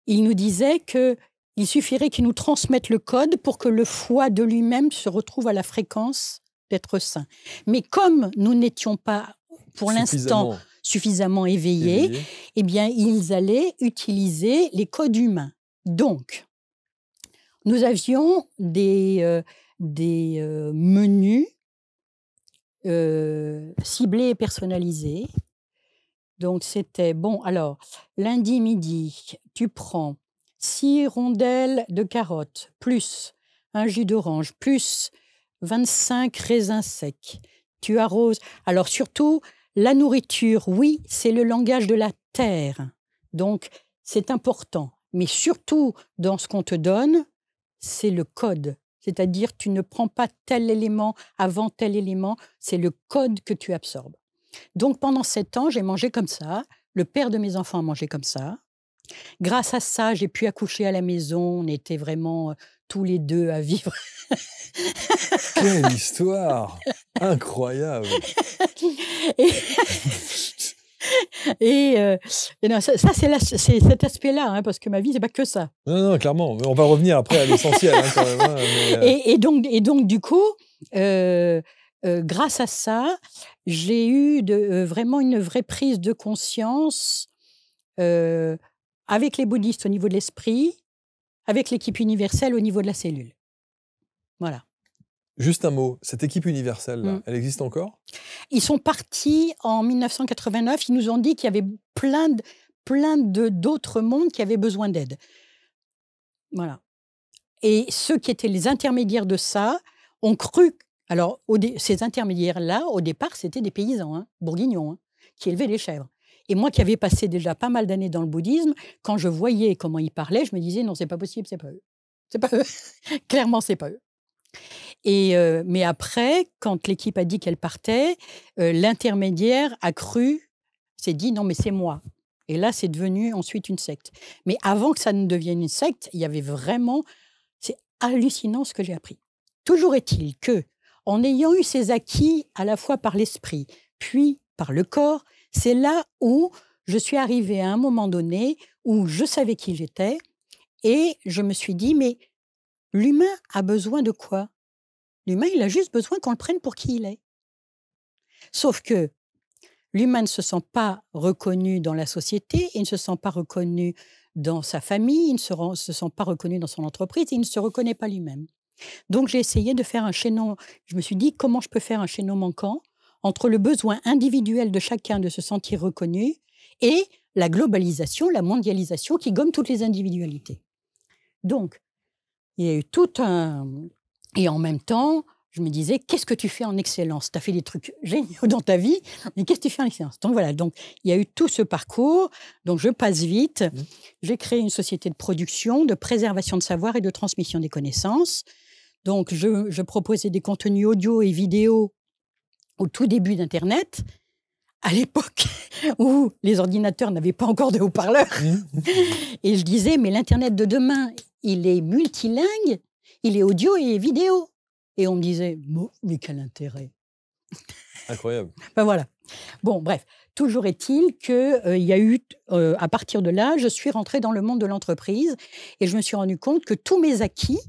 Il nous disait qu'il suffirait qu'il nous transmette le code pour que le foie de lui-même se retrouve à la fréquence d'être sain. Mais comme nous n'étions pas, pour l'instant, suffisamment éveillés, eh bien, ils allaient utiliser les codes humains. Donc, nous avions des menus ciblés et personnalisés. Donc, c'était, bon, alors, lundi midi, tu prends 6 rondelles de carottes, plus un jus d'orange, plus 25 raisins secs. Tu arroses. Alors, surtout, la nourriture, oui, c'est le langage de la terre. Donc, c'est important. Mais surtout, dans ce qu'on te donne, c'est le code. C'est-à-dire, tu ne prends pas tel élément avant tel élément, c'est le code que tu absorbes. Donc, pendant 7 ans, j'ai mangé comme ça. Le père de mes enfants a mangé comme ça. Grâce à ça, j'ai pu accoucher à la maison. On était vraiment tous les deux à vivre. Quelle histoire incroyable. Et non, ça c'est cet aspect-là, hein, parce que ma vie, c'est pas que ça. Non, clairement. Mais on va revenir après à l'essentiel. Hein, quand même, hein, mais, et donc, du coup, grâce à ça, j'ai eu vraiment une vraie prise de conscience avec les bouddhistes au niveau de l'esprit, avec l'équipe universelle au niveau de la cellule. Voilà. Juste un mot, cette équipe universelle, là, elle existe encore? Ils sont partis en 1989, ils nous ont dit qu'il y avait plein d'autres mondes qui avaient besoin d'aide. Voilà. Et ceux qui étaient les intermédiaires de ça ont cru... Alors, ces intermédiaires-là, au départ, c'était des paysans, bourguignons, qui élevaient les chèvres. Et moi qui avais passé déjà pas mal d'années dans le bouddhisme, quand je voyais comment ils parlaient, je me disais, non, c'est pas possible, c'est pas eux. C'est pas eux. Clairement, c'est pas eux. Et, mais après, quand l'équipe a dit qu'elle partait, l'intermédiaire a cru, s'est dit, non, mais c'est moi. Et là, c'est devenu ensuite une secte. Mais avant que ça ne devienne une secte, il y avait vraiment... C'est hallucinant ce que j'ai appris. Toujours est-il que, en ayant eu ces acquis à la fois par l'esprit, puis par le corps, c'est là où je suis arrivée à un moment donné où je savais qui j'étais et je me suis dit, mais l'humain a besoin de quoi? L'humain, il a juste besoin qu'on le prenne pour qui il est. Sauf que l'humain ne se sent pas reconnu dans la société, il ne se sent pas reconnu dans sa famille, il ne se sent pas reconnu dans son entreprise, il ne se reconnaît pas lui-même. Donc j'ai essayé de faire un chaînon, je me suis dit comment je peux faire un chaînon manquant entre le besoin individuel de chacun de se sentir reconnu et la globalisation, la mondialisation qui gomme toutes les individualités. Donc, il y a eu tout un... Et en même temps, je me disais, qu'est-ce que tu fais en excellence? Tu as fait des trucs géniaux dans ta vie, mais qu'est-ce que tu fais en excellence? Donc voilà, donc, il y a eu tout ce parcours, donc je passe vite. J'ai créé une société de production, de préservation de savoir et de transmission des connaissances. Donc, je proposais des contenus audio et vidéo au tout début d'Internet, à l'époque où les ordinateurs n'avaient pas encore de haut-parleurs. Et je disais, mais l'Internet de demain, il est multilingue, il est audio et vidéo. Et on me disait, mais quel intérêt? Incroyable. Ben voilà. Bon, bref, toujours est-il qu'il y a eu, à partir de là, je suis rentrée dans le monde de l'entreprise et je me suis rendu compte que tous mes acquis,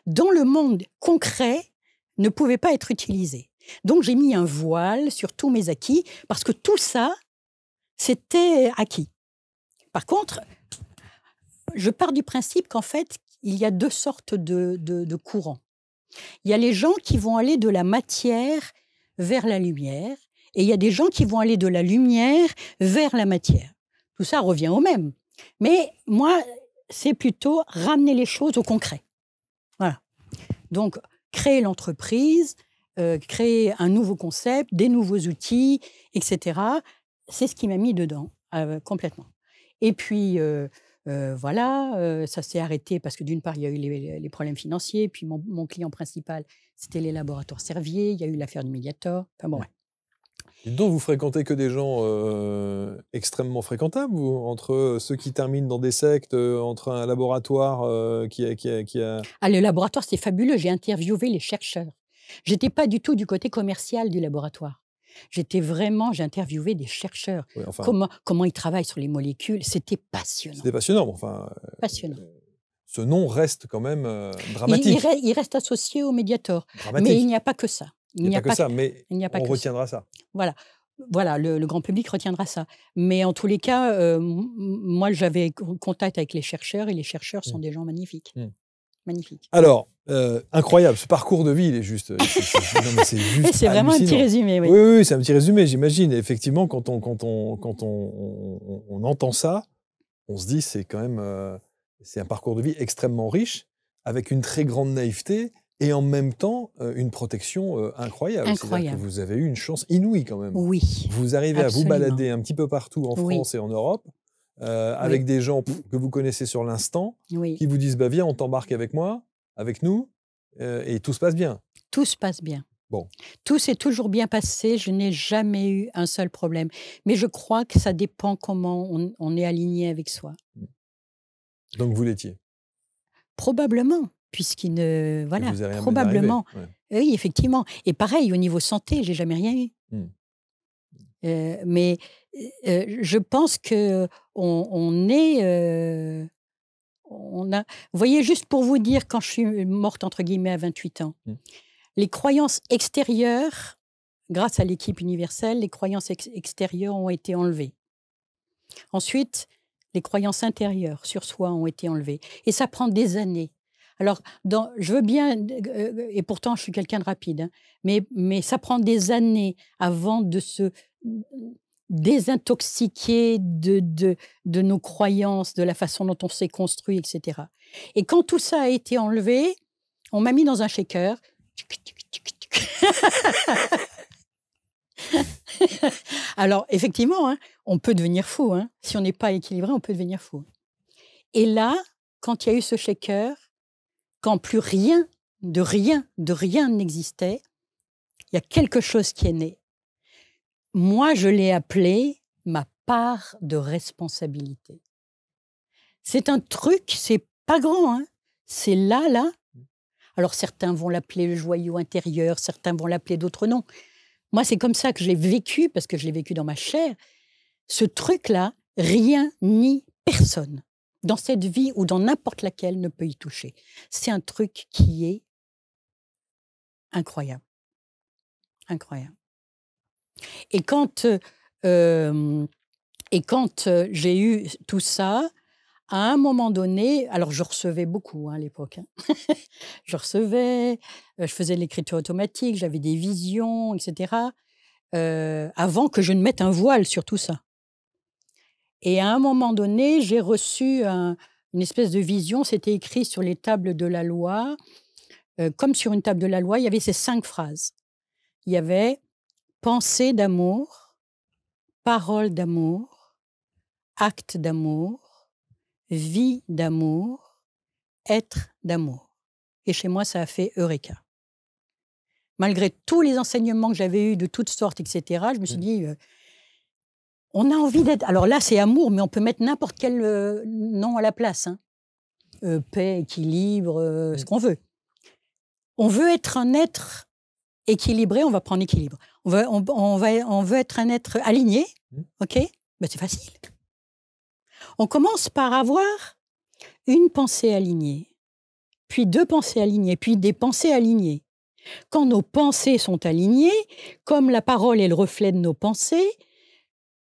dans le monde concret, ne pouvaient pas être utilisés. Donc, j'ai mis un voile sur tous mes acquis parce que tout ça, c'était acquis. Par contre, je pars du principe qu'en fait, il y a deux sortes de courants. Il y a les gens qui vont aller de la matière vers la lumière et il y a des gens qui vont aller de la lumière vers la matière. Tout ça revient au même. Mais moi, c'est plutôt ramener les choses au concret. Voilà. Donc, créer l'entreprise, créer un nouveau concept, des nouveaux outils, etc. C'est ce qui m'a mis dedans, complètement. Et puis, voilà, ça s'est arrêté parce que d'une part, il y a eu les problèmes financiers, puis mon client principal, c'était les laboratoires Servier, il y a eu l'affaire du Mediator. Enfin bon, ouais. Et donc, vous fréquentez que des gens extrêmement fréquentables, ou entre ceux qui terminent dans des sectes, entre un laboratoire qui a... Ah, le laboratoire, c'est fabuleux. J'ai interviewé les chercheurs. J'étais pas du tout du côté commercial du laboratoire. J'ai interviewé des chercheurs. Oui, enfin, comment ils travaillent sur les molécules. C'était passionnant. C'était passionnant, enfin... passionnant. Ce nom reste quand même dramatique. Il reste associé au Mediator. Dramatique. Mais il n'y a pas que ça. Il n'y a pas que ça, mais on retiendra ça. Voilà. Voilà, le grand public retiendra ça. Mais en tous les cas, moi, j'avais contact avec les chercheurs et les chercheurs sont des gens magnifiques. Magnifiques. Alors, incroyable, ce parcours de vie, il est juste... c'est vraiment un petit résumé, oui. Oui, c'est un petit résumé, j'imagine. Effectivement, quand on entend ça, on se dit c'est quand même... c'est un parcours de vie extrêmement riche, avec une très grande naïveté, et en même temps, une protection incroyable. C'est-à-dire que vous avez eu une chance inouïe quand même. Oui. Vous arrivez absolument à vous balader un petit peu partout en France et en Europe, avec des gens que vous connaissez sur l'instant, qui vous disent, viens, on t'embarque avec moi, avec nous, et tout se passe bien. Tout se passe bien. Bon. Tout s'est toujours bien passé, je n'ai jamais eu un seul problème. Mais je crois que ça dépend comment on est aligné avec soi. Donc vous l'étiez? Probablement. Puisqu'il ne... Voilà, probablement. Oui, effectivement. Et pareil, au niveau santé, j'ai jamais rien eu. Mais je pense qu'on est... on a... Vous voyez, juste pour vous dire, quand je suis morte, entre guillemets, à 28 ans, les croyances extérieures, grâce à l'équipe universelle, les croyances extérieures ont été enlevées. Ensuite, les croyances intérieures sur soi ont été enlevées. Et ça prend des années. Alors, je veux bien, et pourtant je suis quelqu'un de rapide, hein, mais ça prend des années avant de se désintoxiquer de nos croyances, de la façon dont on s'est construit, etc. Et quand tout ça a été enlevé, on m'a mis dans un shaker. Alors, effectivement, hein, on peut devenir fou. Hein. Si on n'est pas équilibré, on peut devenir fou. Et là, quand il y a eu ce shaker, quand plus rien n'existait, il y a quelque chose qui est né. Moi, je l'ai appelé ma part de responsabilité. C'est un truc, c'est pas grand, hein. C'est là. Alors, certains vont l'appeler le joyau intérieur, certains vont l'appeler d'autres noms. Moi, c'est comme ça que je l'ai vécu, parce que je l'ai vécu dans ma chair. Ce truc-là, rien ni personne, dans cette vie ou dans n'importe laquelle, ne peut y toucher. C'est un truc qui est incroyable. Incroyable. Et quand j'ai eu tout ça, à un moment donné, alors je recevais beaucoup à l'époque. Hein. Je recevais, je faisais de l'écriture automatique, j'avais des visions, etc. Avant que je ne mette un voile sur tout ça. Et à un moment donné, j'ai reçu une espèce de vision, c'était écrit sur les tables de la loi. Comme sur une table de la loi, il y avait ces 5 phrases. Il y avait pensée d'amour, parole d'amour, acte d'amour, vie d'amour, être d'amour. Et chez moi, ça a fait Eureka. Malgré tous les enseignements que j'avais eus de toutes sortes, etc., je me suis dit, on a envie d'être... Alors là, c'est amour, mais on peut mettre n'importe quel nom à la place. Hein. Paix, équilibre, ce qu'on veut. On veut être un être équilibré, on va prendre équilibre. On veut être un être aligné, ok ? Ben, c'est facile. On commence par avoir une pensée alignée, puis 2 pensées alignées, puis des pensées alignées. Quand nos pensées sont alignées, comme la parole est le reflet de nos pensées,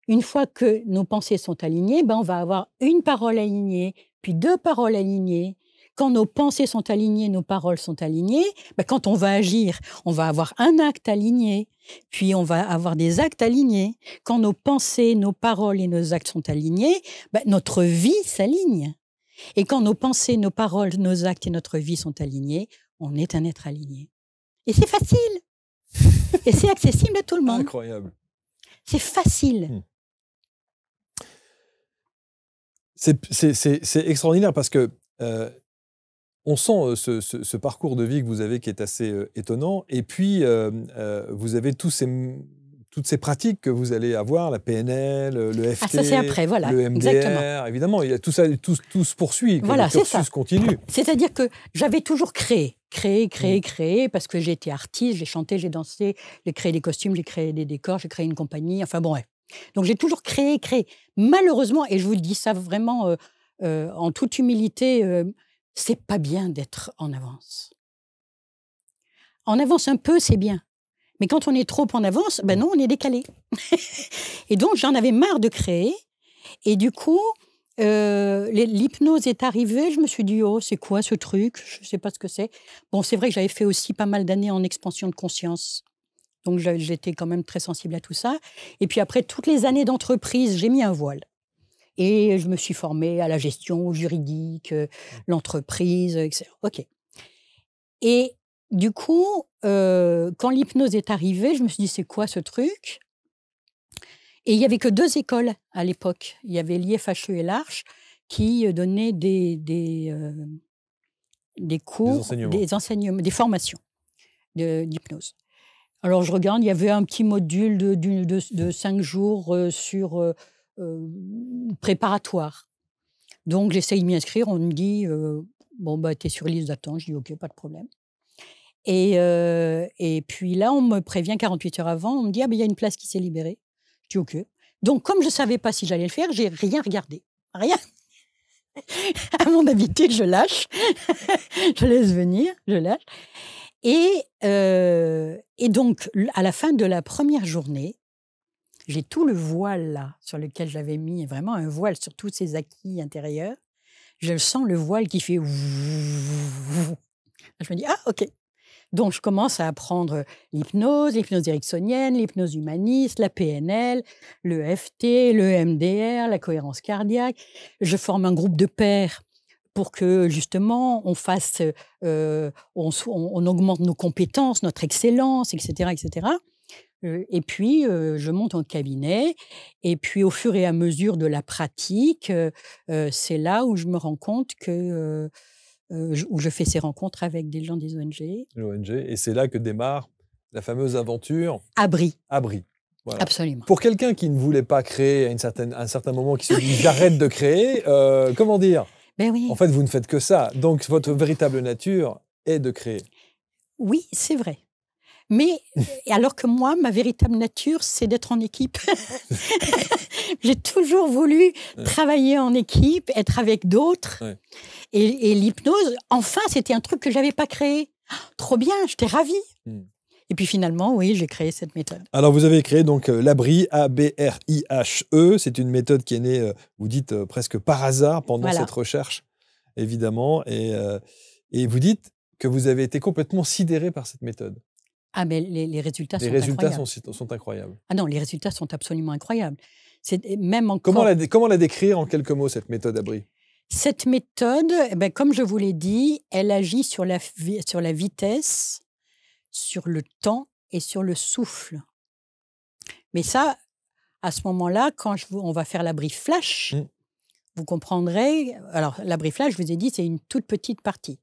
une fois que nos pensées sont alignées, ben on va avoir une parole alignée, puis 2 paroles alignées. Quand nos pensées sont alignées, nos paroles sont alignées, ben quand on va agir, on va avoir un acte aligné, puis on va avoir des actes alignés. Quand nos pensées, nos paroles et nos actes sont alignés, ben notre vie s'aligne. Et quand nos pensées, nos paroles, nos actes et notre vie sont alignés, on est un être aligné. Et c'est facile. Et c'est accessible à tout le monde. Incroyable. C'est facile. C'est extraordinaire parce que on sent ce parcours de vie que vous avez qui est assez étonnant. Et puis, vous avez toutes ces pratiques que vous allez avoir, la PNL, le FT, ça c'est après, voilà, le MDR. Exactement. Évidemment, il y a tout ça, tout se poursuit. Voilà, le cursus continue. C'est-à-dire que j'avais toujours créé, parce que j'ai été artiste, j'ai chanté, j'ai dansé, j'ai créé des costumes, j'ai créé des décors, j'ai créé une compagnie, enfin bon, ouais. Donc j'ai toujours créé. Malheureusement, et je vous dis ça vraiment en toute humilité, c'est pas bien d'être en avance. En avance un peu, c'est bien. Mais quand on est trop en avance, ben non, on est décalé. Et donc j'en avais marre de créer. Et du coup, l'hypnose est arrivée. Je me suis dit, oh, c'est quoi ce truc ? Je sais pas ce que c'est. Bon, c'est vrai que j'avais fait aussi pas mal d'années en expansion de conscience. Donc, j'étais quand même très sensible à tout ça. Et puis après, toutes les années d'entreprise, j'ai mis un voile. Et je me suis formée à la gestion, au juridique, l'entreprise, etc. OK. Et du coup, quand l'hypnose est arrivée, je me suis dit, c'est quoi ce truc ? Et il n'y avait que 2 écoles à l'époque. Il y avait l'IFHE et l'Arche qui donnaient des cours, des enseignements, des formations d'hypnose. Alors, je regarde, il y avait un petit module de 5 jours sur préparatoire. Donc, j'essaye de m'y inscrire. On me dit, bon, bah, tu es sur liste d'attente. Je dis, OK, pas de problème. Et puis là, on me prévient 48 heures avant. On me dit, ah, ben, il y a une place qui s'est libérée. Je dis, OK. Donc, comme je ne savais pas si j'allais le faire, j'ai rien regardé. Rien. À mon habitude, je lâche. Je laisse venir, je lâche. Et donc, à la fin de la première journée, j'ai tout le voile là, sur lequel j'avais mis vraiment un voile sur tous ces acquis intérieurs. je sens le voile qui fait... Je me dis, ah, OK. Donc, je commence à apprendre l'hypnose ericksonienne, l'hypnose humaniste, la PNL, le EFT, le MDR, la cohérence cardiaque. Je forme un groupe de pairs pour que, justement, on fasse, on augmente nos compétences, notre excellence, etc., etc. Et puis, je monte en cabinet. Et puis, au fur et à mesure de la pratique, c'est là où je me rends compte que... où je fais ces rencontres avec des gens des ONG. L'ONG, et c'est là que démarre la fameuse aventure Abri. Voilà. Absolument. Pour quelqu'un qui ne voulait pas créer à un certain moment, qui se dit j'arrête de créer, comment dire? Ben oui. En fait, vous ne faites que ça. Donc, votre véritable nature est de créer. Oui, c'est vrai. Mais alors que moi, ma véritable nature, c'est d'être en équipe. J'ai toujours voulu travailler en équipe, être avec d'autres. Ouais. Et l'hypnose, enfin, c'était un truc que je n'avais pas créé. Trop bien, j'étais ravie. Et puis finalement, oui, j'ai créé cette méthode. Alors, vous avez créé donc l'Abri, A-B-R-I-H-E. C'est une méthode qui est née, vous dites, presque par hasard pendant cette recherche, évidemment. Et vous dites que vous avez été complètement sidéré par cette méthode. Ah, mais les résultats sont incroyables. Les résultats sont incroyables. Ah non, les résultats sont absolument incroyables. C'est même encore... Comment la décrire en quelques mots, cette méthode Abri? Cette méthode, comme je vous l'ai dit, elle agit sur la vitesse, sur le temps et sur le souffle. Mais ça, à ce moment-là, quand on va faire l'Abri flash, vous comprendrez... Alors, l'Abri flash, je vous ai dit, c'est une toute petite partie.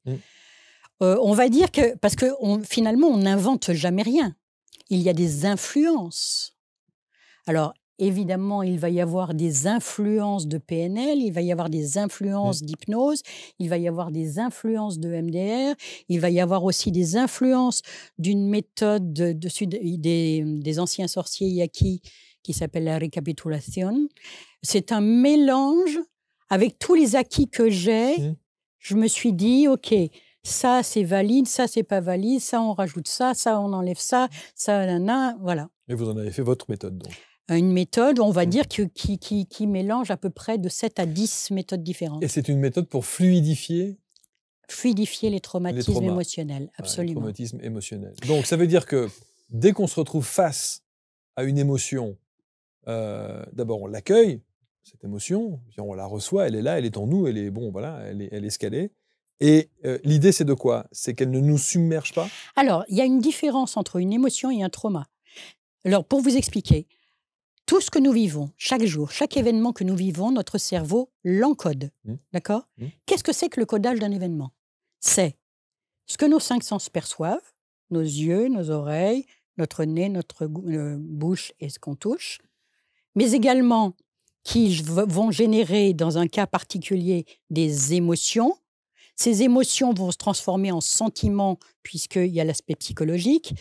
On va dire que, parce que finalement, on n'invente jamais rien. Il y a des influences. Alors, évidemment, il va y avoir des influences de PNL, il va y avoir des influences d'hypnose, il va y avoir des influences de MDR, il va y avoir aussi des influences d'une méthode des anciens sorciers yaqui qui s'appelle la récapitulation. C'est un mélange avec tous les acquis que j'ai. Je me suis dit, OK, ça, c'est valide, ça, c'est pas valide, ça, on rajoute ça, ça, on enlève ça, ça, nanana, voilà. Et vous en avez fait votre méthode, donc? Une méthode, on va dire, qui mélange à peu près de 7 à 10 méthodes différentes. Et c'est une méthode pour fluidifier? Fluidifier les traumatismes émotionnels, absolument. Les traumatismes émotionnels. Donc, ça veut dire que dès qu'on se retrouve face à une émotion, d'abord, on l'accueille, cette émotion, puis on la reçoit, elle est là, elle est en nous, elle est, bon, voilà, elle est ce qu'elle est. Et l'idée, c'est de quoi? C'est qu'elle ne nous submerge pas? Alors, il y a une différence entre une émotion et un trauma. Alors, pour vous expliquer, tout ce que nous vivons, chaque jour, chaque événement que nous vivons, notre cerveau l'encode. D'accord? Qu'est-ce que c'est que le codage d'un événement? C'est ce que nos 5 sens perçoivent, nos yeux, nos oreilles, notre nez, notre bouche et ce qu'on touche, mais également qui vont générer, dans un cas particulier, des émotions. Ces émotions vont se transformer en sentiments, puisqu'il y a l'aspect psychologique,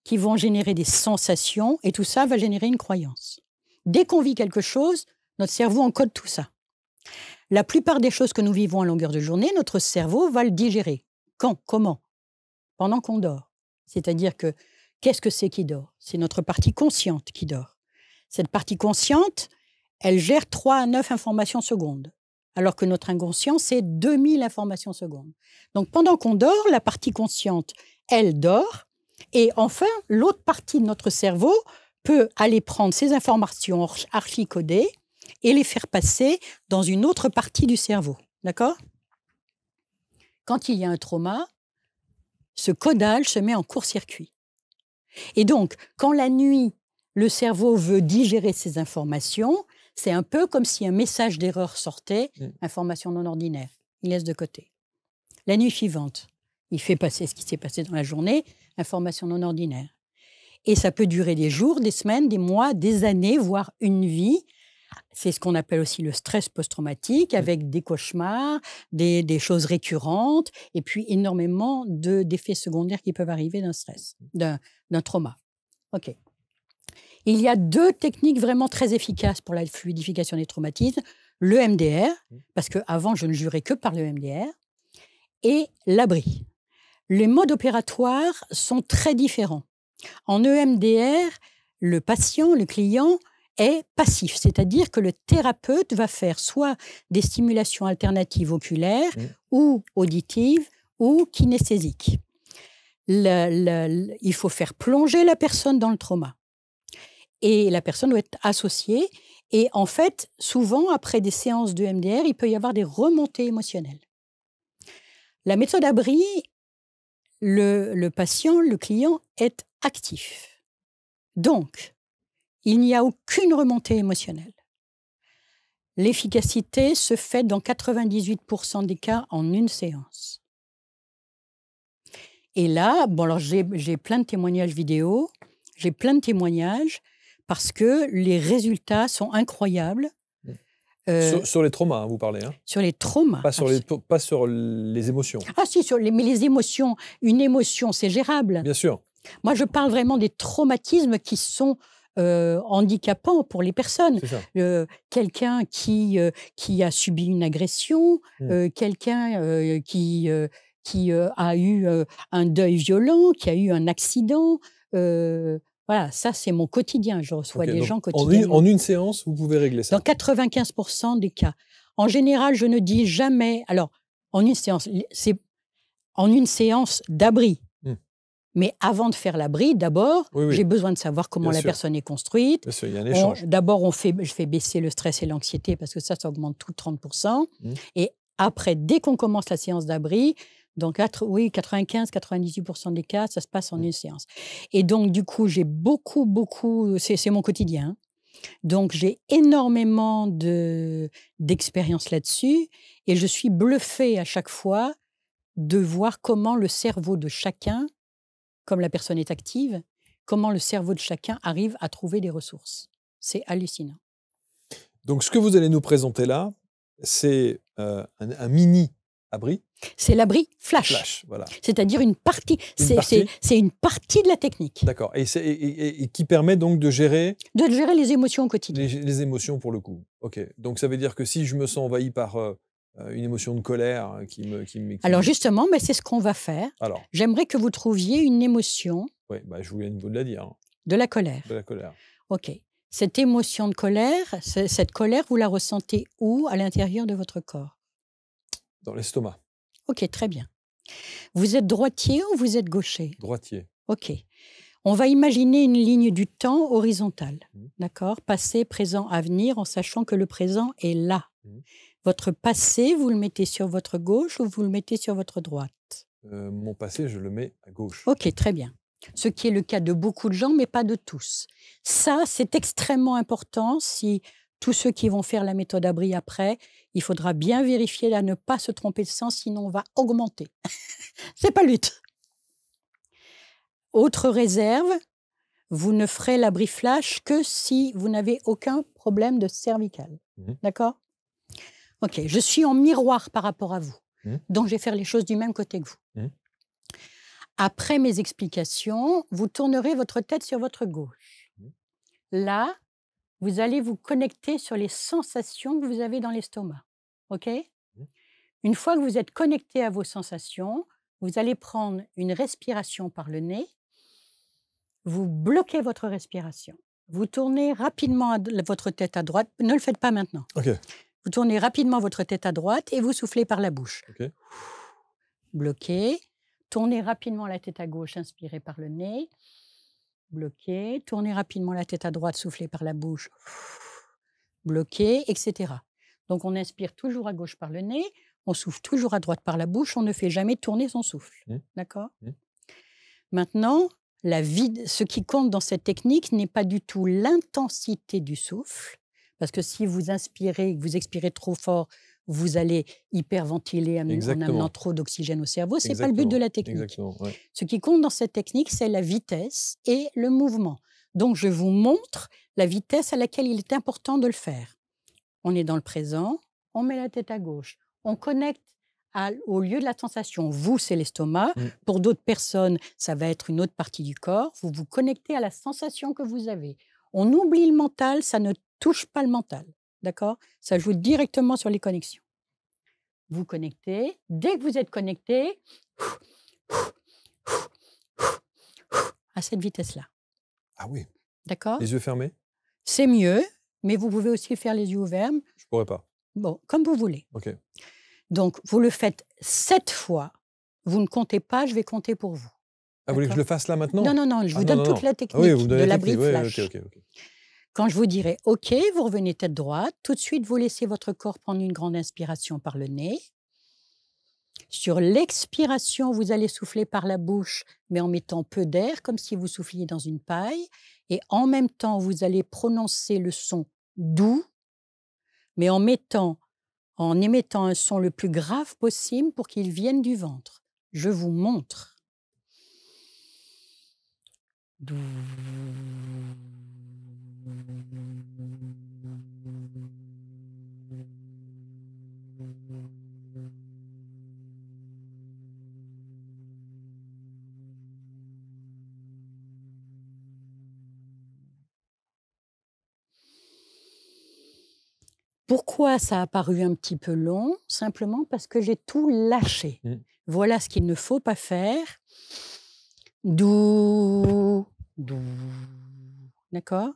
qui vont générer des sensations, et tout ça va générer une croyance. Dès qu'on vit quelque chose, notre cerveau encode tout ça. La plupart des choses que nous vivons à longueur de journée, notre cerveau va le digérer. Quand? Comment? Pendant qu'on dort. C'est-à-dire que, qu'est-ce que c'est qui dort? C'est notre partie consciente qui dort. Cette partie consciente, elle gère 3 à 9 informations secondes, alors que notre inconscient, c'est 2000 informations secondes. Donc, pendant qu'on dort, la partie consciente, elle dort, et enfin, l'autre partie de notre cerveau peut aller prendre ces informations archicodées et les faire passer dans une autre partie du cerveau. D'accord? Quand il y a un trauma, ce codage se met en court-circuit. Et donc, quand la nuit, le cerveau veut digérer ces informations, c'est un peu comme si un message d'erreur sortait, information non ordinaire. Il laisse de côté. La nuit suivante, il fait passer ce qui s'est passé dans la journée, information non ordinaire. Et ça peut durer des jours, des semaines, des mois, des années, voire une vie. C'est ce qu'on appelle aussi le stress post-traumatique, avec des cauchemars, des choses récurrentes, et puis énormément d'effets secondaires qui peuvent arriver d'un stress, d'un trauma. OK. Il y a 2 techniques vraiment très efficaces pour la fluidification des traumatismes. Le MDR, parce qu'avant, je ne jurais que par le MDR, et l'Abri. Les modes opératoires sont très différents. En EMDR, le patient, le client, est passif, c'est-à-dire que le thérapeute va faire soit des stimulations alternatives oculaires ou auditives ou kinesthésiques. Il faut faire plonger la personne dans le trauma. Et la personne doit être associée. Et en fait, souvent, après des séances de MDR, il peut y avoir des remontées émotionnelles. La méthode abri, le patient, le client est actif. Donc, il n'y a aucune remontée émotionnelle. L'efficacité se fait dans 98% des cas en une séance. Et là, bon, alors j'ai plein de témoignages vidéo, j'ai plein de témoignages parce que les résultats sont incroyables. Sur les traumas, hein, vous parlez. Hein. Sur les traumas. Pas sur les émotions. Ah si, mais les émotions, une émotion, c'est gérable. Bien sûr. Moi, je parle vraiment des traumatismes qui sont handicapants pour les personnes. Quelqu'un qui a subi une agression, quelqu'un qui a eu un deuil violent, qui a eu un accident. Voilà, ça, c'est mon quotidien. Je reçois des gens quotidiennement. En une séance, vous pouvez régler ça? Dans 95% des cas. En général, je ne dis jamais... Alors, en une séance, c'est en une séance d'abri. Mais avant de faire l'abri, d'abord, j'ai besoin de savoir comment la personne est construite. Bien sûr, il y a un échange. D'abord, je fais baisser le stress et l'anxiété parce que ça augmente tout de 30%. Et après, dès qu'on commence la séance d'abri, dans 95-98% des cas, ça se passe en une séance. Et donc, du coup, j'ai beaucoup, c'est mon quotidien. Donc, j'ai énormément d'expérience là-dessus. Et je suis bluffée à chaque fois de voir comment le cerveau de chacun, comme la personne est active, comment le cerveau de chacun arrive à trouver des ressources. C'est hallucinant. Donc, ce que vous allez nous présenter là, c'est un mini-abri. C'est l'abri flash. Voilà. C'est-à-dire une partie. C'est une partie de la technique. D'accord. Et qui permet donc de gérer... De gérer les émotions au quotidien. Les émotions pour le coup. OK. Donc, ça veut dire que si je me sens envahi par une émotion de colère Alors justement, c'est ce qu'on va faire. J'aimerais que vous trouviez une émotion. Oui, je voulais vous la dire. De la colère. De la colère. OK. Cette émotion de colère, cette colère, vous la ressentez où à l'intérieur de votre corps? Dans l'estomac. OK, très bien. Vous êtes droitier ou vous êtes gaucher? Droitier. OK. On va imaginer une ligne du temps horizontale, d'accord? Passé, présent, avenir, en sachant que le présent est là. Votre passé, vous le mettez sur votre gauche ou vous le mettez sur votre droite? Mon passé, je le mets à gauche. OK, très bien. Ce qui est le cas de beaucoup de gens, mais pas de tous. Ça, c'est extrêmement important. Si tous ceux qui vont faire la méthode abri après, il faudra bien vérifier à ne pas se tromper de sens, sinon on va augmenter. C'est pas le but. Autre réserve, vous ne ferez l'abri flash que si vous n'avez aucun problème de cervical. D'accord? OK, je suis en miroir par rapport à vous. Donc, je vais faire les choses du même côté que vous. Après mes explications, vous tournerez votre tête sur votre gauche. Là, vous allez vous connecter sur les sensations que vous avez dans l'estomac. OK? Une fois que vous êtes connecté à vos sensations, vous allez prendre une respiration par le nez. Vous bloquez votre respiration. Vous tournez rapidement votre tête à droite. Ne le faites pas maintenant. Okay. Vous tournez rapidement votre tête à droite et vous soufflez par la bouche. Okay. Bloquez. Tournez rapidement la tête à gauche, inspirez par le nez. Bloquez. Tournez rapidement la tête à droite, soufflez par la bouche. Bloquez, etc. Donc, on inspire toujours à gauche par le nez, on souffle toujours à droite par la bouche, on ne fait jamais tourner son souffle. D'accord? Maintenant, ce qui compte dans cette technique n'est pas du tout l'intensité du souffle, parce que si vous inspirez et que vous expirez trop fort, vous allez hyperventiler en amenant trop d'oxygène au cerveau. Ce n'est pas le but de la technique. Ouais. Ce qui compte dans cette technique, c'est la vitesse et le mouvement. Donc, je vous montre la vitesse à laquelle il est important de le faire. On est dans le présent, on met la tête à gauche. On connecte au lieu de la sensation. Vous, c'est l'estomac. Pour d'autres personnes, ça va être une autre partie du corps. Vous vous connectez à la sensation que vous avez. On oublie le mental, ça ne touche pas le mental. D'accord? Ça joue directement sur les connexions. Vous connectez. Dès que vous êtes connecté, à cette vitesse-là. Ah oui. D'accord? Les yeux fermés? C'est mieux, mais vous pouvez aussi faire les yeux ouverts. Je pourrais pas. Bon, comme vous voulez. Ok. Donc, vous le faites 7 fois. Vous ne comptez pas, je vais compter pour vous. Ah, vous voulez que je le fasse là maintenant? Non, non, non, je vous donne toute la technique de l'abri flash. Ok. Quand je vous dirai « OK », vous revenez tête droite. Tout de suite, vous laissez votre corps prendre une grande inspiration par le nez. Sur l'expiration, vous allez souffler par la bouche, mais en mettant peu d'air, comme si vous souffliez dans une paille. Et en même temps, vous allez prononcer le son doux, mais en émettant un son le plus grave possible pour qu'il vienne du ventre. Je vous montre. Doux. Pourquoi ça a paru un petit peu long? Simplement parce que j'ai tout lâché. Voilà ce qu'il ne faut pas faire. Doux, doux. D'accord?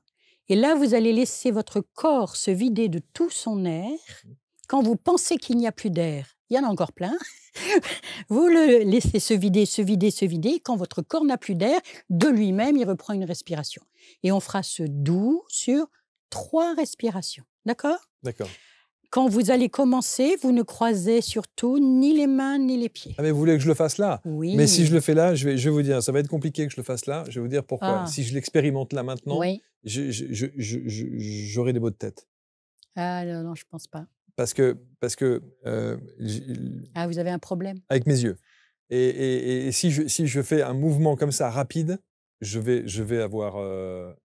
Et là, vous allez laisser votre corps se vider de tout son air. Quand vous pensez qu'il n'y a plus d'air, il y en a encore plein. Vous le laissez se vider, se vider, se vider. Quand votre corps n'a plus d'air, de lui-même, il reprend une respiration. Et on fera ce doux sur 3 respirations. D'accord? D'accord. Quand vous allez commencer, vous ne croisez surtout ni les mains ni les pieds. Ah, mais vous voulez que je le fasse là? Oui. Mais si je le fais là, je vais vous dire, ça va être compliqué que je le fasse là. Je vais vous dire pourquoi. Si je l'expérimente là maintenant, j'aurai des maux de tête. Ah non, je ne pense pas. Parce que vous avez un problème? Avec mes yeux. Et si je fais un mouvement comme ça rapide, je vais avoir...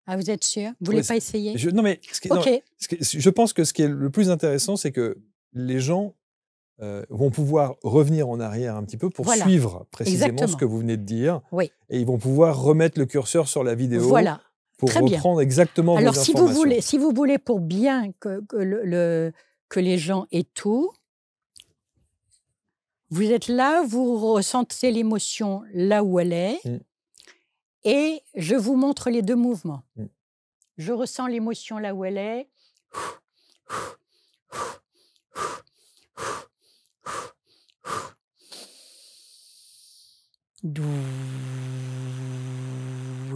vous êtes sûr? Vous ne voulez pas essayer? Non, mais je pense que ce qui est le plus intéressant, c'est que les gens vont pouvoir revenir en arrière un petit peu pour suivre précisément ce que vous venez de dire. Oui. Et ils vont pouvoir remettre le curseur sur la vidéo pour reprendre exactement vos informations. Alors, si vous voulez pour bien que les gens aient tout, vous êtes là, vous ressentez l'émotion là où elle est. Et je vous montre les 2 mouvements. Je ressens l'émotion là où elle est. Doux.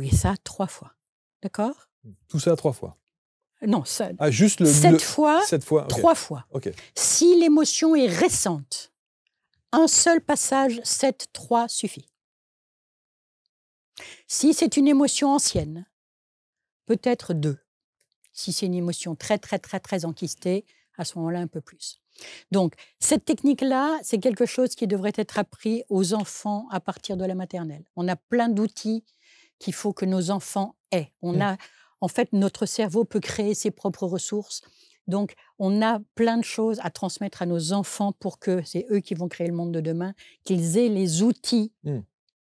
Et ça 3 fois. D'accord? Tout ça 3 fois? Non, ça. Juste 7 fois, 3 fois. Okay. Si l'émotion est récente, un seul passage 7-3 suffit. Si c'est une émotion ancienne, peut-être 2. Si c'est une émotion très enquistée, à ce moment-là, un peu plus. Donc, cette technique-là, c'est quelque chose qui devrait être appris aux enfants à partir de la maternelle. On a plein d'outils qu'il faut que nos enfants aient. En fait, notre cerveau peut créer ses propres ressources. Donc, on a plein de choses à transmettre à nos enfants pour que c'est eux qui vont créer le monde de demain, qu'ils aient les outils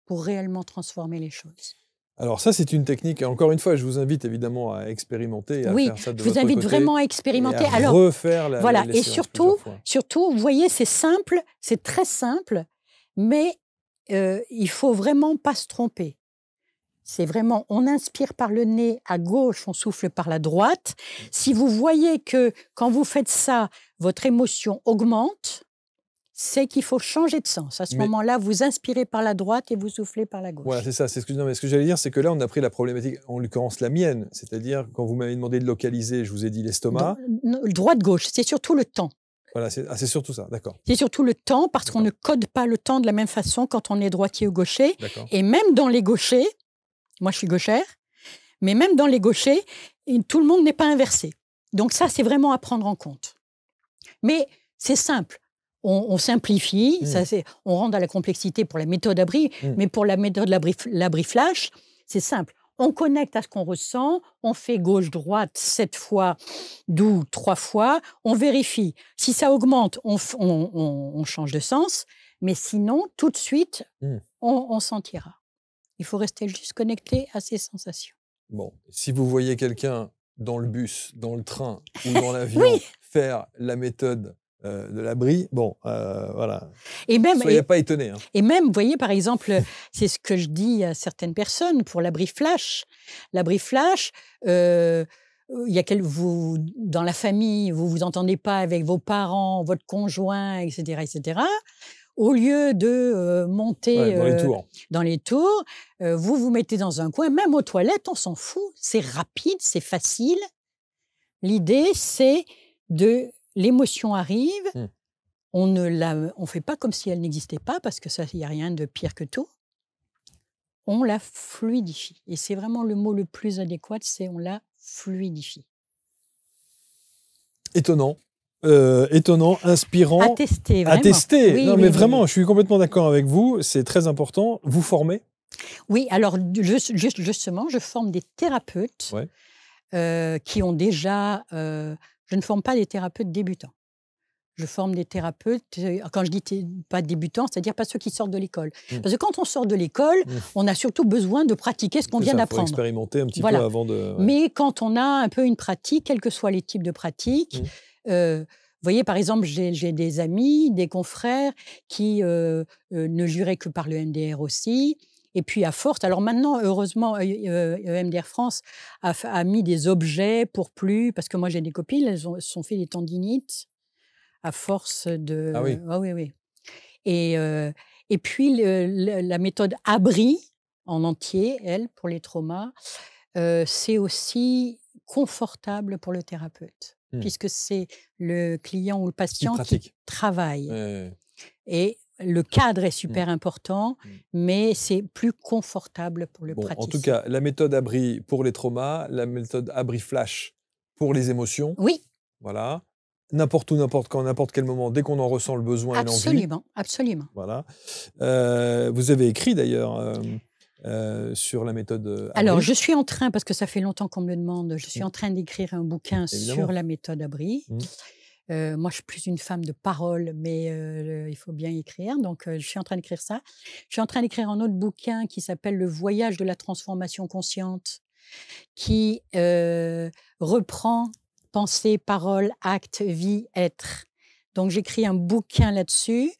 pour réellement transformer les choses. Alors ça, c'est une technique. Encore une fois, je vous invite évidemment à expérimenter, à faire ça de votre côté. Oui, je vous invite vraiment à expérimenter. Et à refaire la et surtout, vous voyez, c'est simple, c'est très simple, mais il faut vraiment pas se tromper. C'est vraiment, on inspire par le nez à gauche, on souffle par la droite. Si vous voyez que quand vous faites ça, votre émotion augmente, c'est qu'il faut changer de sens. À ce moment-là, vous inspirez par la droite et vous soufflez par la gauche. Voilà, c'est ça. Ce que j'allais dire, c'est que là, on a pris la problématique, en l'occurrence la mienne. C'est-à-dire, quand vous m'avez demandé de localiser, je vous ai dit l'estomac. Droite-gauche, c'est surtout le temps. Voilà, c'est surtout ça, d'accord. C'est surtout le temps, parce qu'on ne code pas le temps de la même façon quand on est droitier ou gaucher. Et même dans les gauchers, moi je suis gauchère, mais même dans les gauchers, tout le monde n'est pas inversé. Donc ça, c'est vraiment à prendre en compte. Mais c'est simple. On simplifie, on rentre dans la complexité pour la méthode abri, mais pour la méthode l'abri flash, c'est simple. On connecte à ce qu'on ressent, on fait gauche-droite 7 fois, doux 3 fois, on vérifie. Si ça augmente, on change de sens, mais sinon, tout de suite, on sentira. Il faut rester juste connecté à ces sensations. Bon, si vous voyez quelqu'un dans le bus, dans le train ou dans l'avion faire la méthode de l'abri, voilà. Et même, soyez pas étonnés. Hein. Et même, vous voyez, par exemple, c'est ce que je dis à certaines personnes pour l'abri flash. L'abri flash, dans la famille, vous vous entendez pas avec vos parents, votre conjoint, etc., au lieu de monter dans les tours, vous vous mettez dans un coin, même aux toilettes, on s'en fout. C'est rapide, c'est facile. L'idée, c'est l'émotion arrive, on ne fait pas comme si elle n'existait pas, parce que ça, il n'y a rien de pire que tout. On la fluidifie. Et c'est vraiment le mot le plus adéquat, c'est on la fluidifie. Étonnant. Étonnant, inspirant. À tester, vraiment. À tester. Oui, non, oui, mais oui, vraiment, oui. je suis complètement d'accord avec vous. C'est très important. Vous formez? Oui, alors justement, je forme des thérapeutes qui ont déjà... je ne forme pas des thérapeutes débutants. Je forme des thérapeutes, quand je dis pas débutants, c'est-à-dire pas ceux qui sortent de l'école. Parce que quand on sort de l'école, on a surtout besoin de pratiquer ce qu'on vient d'apprendre. Il faut expérimenter un petit peu avant de... Mais quand on a un peu une pratique, quels que soient les types de pratiques, vous voyez, par exemple, j'ai des amis, des confrères qui ne juraient que par le EMDR aussi. Et puis, à force, alors maintenant, heureusement, EMDR France a mis des objets pour plus, parce que moi, j'ai des copines, elles se sont fait des tendinites à force de... Ah oui. Oui. Et puis, la méthode ABRI, en entier, elle, pour les traumas, c'est aussi confortable pour le thérapeute, puisque c'est le client ou le patient qui travaille. Et le cadre est super important, mais c'est plus confortable pour le praticien. En tout cas, la méthode ABRI pour les traumas, la méthode ABRI Flash pour les émotions. Oui. Voilà. N'importe où, n'importe quand, n'importe quel moment, dès qu'on en ressent le besoin et l'envie. Absolument, absolument. Voilà. Vous avez écrit d'ailleurs sur la méthode ABRI. Alors, je suis en train, parce que ça fait longtemps qu'on me le demande, je suis en train d'écrire un bouquin sur la méthode ABRI. Moi, je suis plus une femme de parole, mais il faut bien écrire. Donc, je suis en train d'écrire ça. Je suis en train d'écrire un autre bouquin qui s'appelle « Le voyage de la transformation consciente », qui reprend pensée, parole, acte, vie, être. Donc, j'écris un bouquin là-dessus.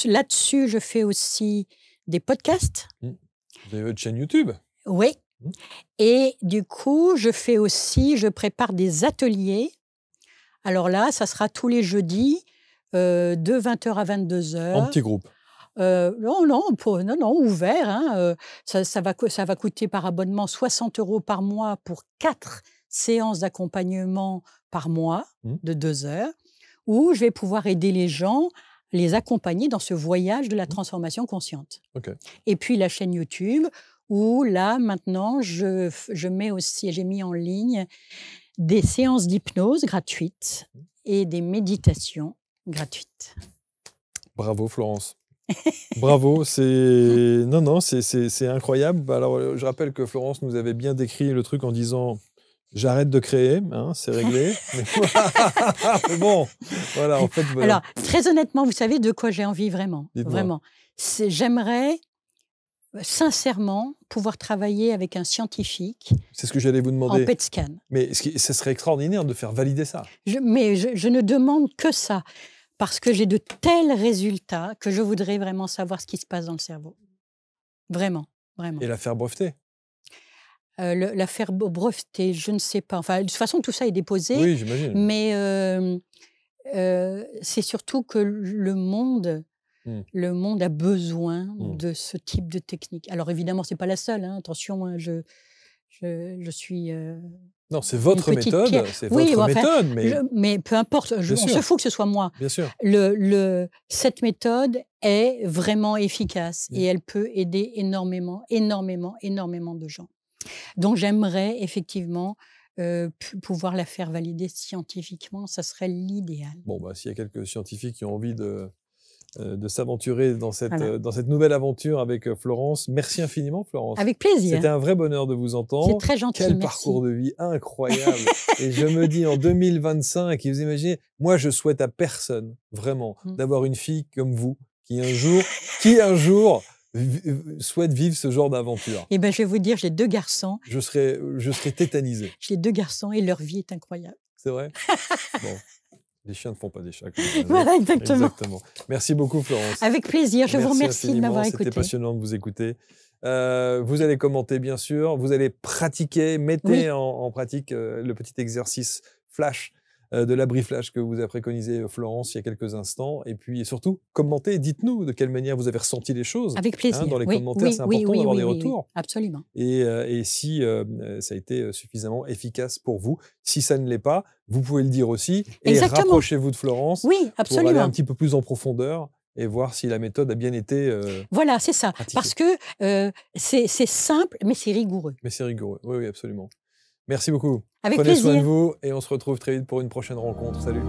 Là-dessus, je fais aussi des podcasts. Vous avez votre chaîne YouTube? Oui. Et du coup, je prépare des ateliers. Alors là, ça sera tous les jeudis, de 20h à 22h. En petit groupe? Non, ouvert. Hein. Ça va coûter par abonnement 60 € par mois pour 4 séances d'accompagnement par mois de 2 heures, où je vais pouvoir aider les gens, les accompagner dans ce voyage de la transformation consciente. Et puis la chaîne YouTube, où là, maintenant, j'ai mis en ligne des séances d'hypnose gratuites et des méditations gratuites. Bravo, Florence. Bravo, c'est incroyable. Alors, je rappelle que Florence nous avait bien décrit le truc en disant « j'arrête de créer hein, c'est réglé ». Mais bon, voilà, en fait... Voilà. Alors, très honnêtement, vous savez de quoi j'ai envie vraiment? Vraiment. J'aimerais sincèrement pouvoir travailler avec un scientifique. C'est ce que j'allais vous demander. En PET scan. Mais ça serait extraordinaire de faire valider ça. Mais je ne demande que ça. Parce que j'ai de tels résultats que je voudrais vraiment savoir ce qui se passe dans le cerveau. Vraiment, vraiment. Et la faire breveter? La faire breveter, je ne sais pas. Enfin, de toute façon, tout ça est déposé. Oui, j'imagine. Mais c'est surtout que le monde a besoin de ce type de technique. Alors évidemment, ce n'est pas la seule. Hein. Attention, hein, je suis... Non, c'est votre méthode, mais peu importe, on se fout que ce soit moi. Bien sûr. Cette méthode est vraiment efficace et elle peut aider énormément de gens. Donc j'aimerais effectivement pouvoir la faire valider scientifiquement, ça serait l'idéal. Bon, s'il y a quelques scientifiques qui ont envie de s'aventurer dans cette nouvelle aventure avec Florence. Merci infiniment, Florence. Avec plaisir. C'était un vrai bonheur de vous entendre. C'est très gentil, Quel merci. parcours de vie incroyable. Et je me dis, en 2025, vous imaginez, moi, je souhaite à personne, vraiment, d'avoir une fille comme vous, qui un jour souhaite vivre ce genre d'aventure. Eh bien, je vais vous dire, j'ai 2 garçons. Je serais tétanisé. J'ai 2 garçons et leur vie est incroyable. C'est vrai? Bon. Les chiens ne font pas des chats. Voilà, exactement. Merci beaucoup, Florence. Avec plaisir. Je vous remercie de m'avoir écouté. C'était passionnant de vous écouter. Vous allez commenter, bien sûr. Vous allez pratiquer. Mettez en pratique le petit exercice flash de l'abri flash que vous a préconisé Florence il y a quelques instants. Et puis surtout, commentez. Dites-nous de quelle manière vous avez ressenti les choses. Avec plaisir. Dans les commentaires, c'est important d'avoir des retours. Absolument. Et si ça a été suffisamment efficace pour vous. Si ça ne l'est pas, vous pouvez le dire aussi. Et rapprochez-vous de Florence pour aller un petit peu plus en profondeur et voir si la méthode a bien été voilà, c'est ça. pratiquée. Parce que c'est simple, mais c'est rigoureux. Mais c'est rigoureux, oui, absolument. Merci beaucoup. Avec Prenez plaisir. soin de vous et on se retrouve très vite pour une prochaine rencontre. Salut.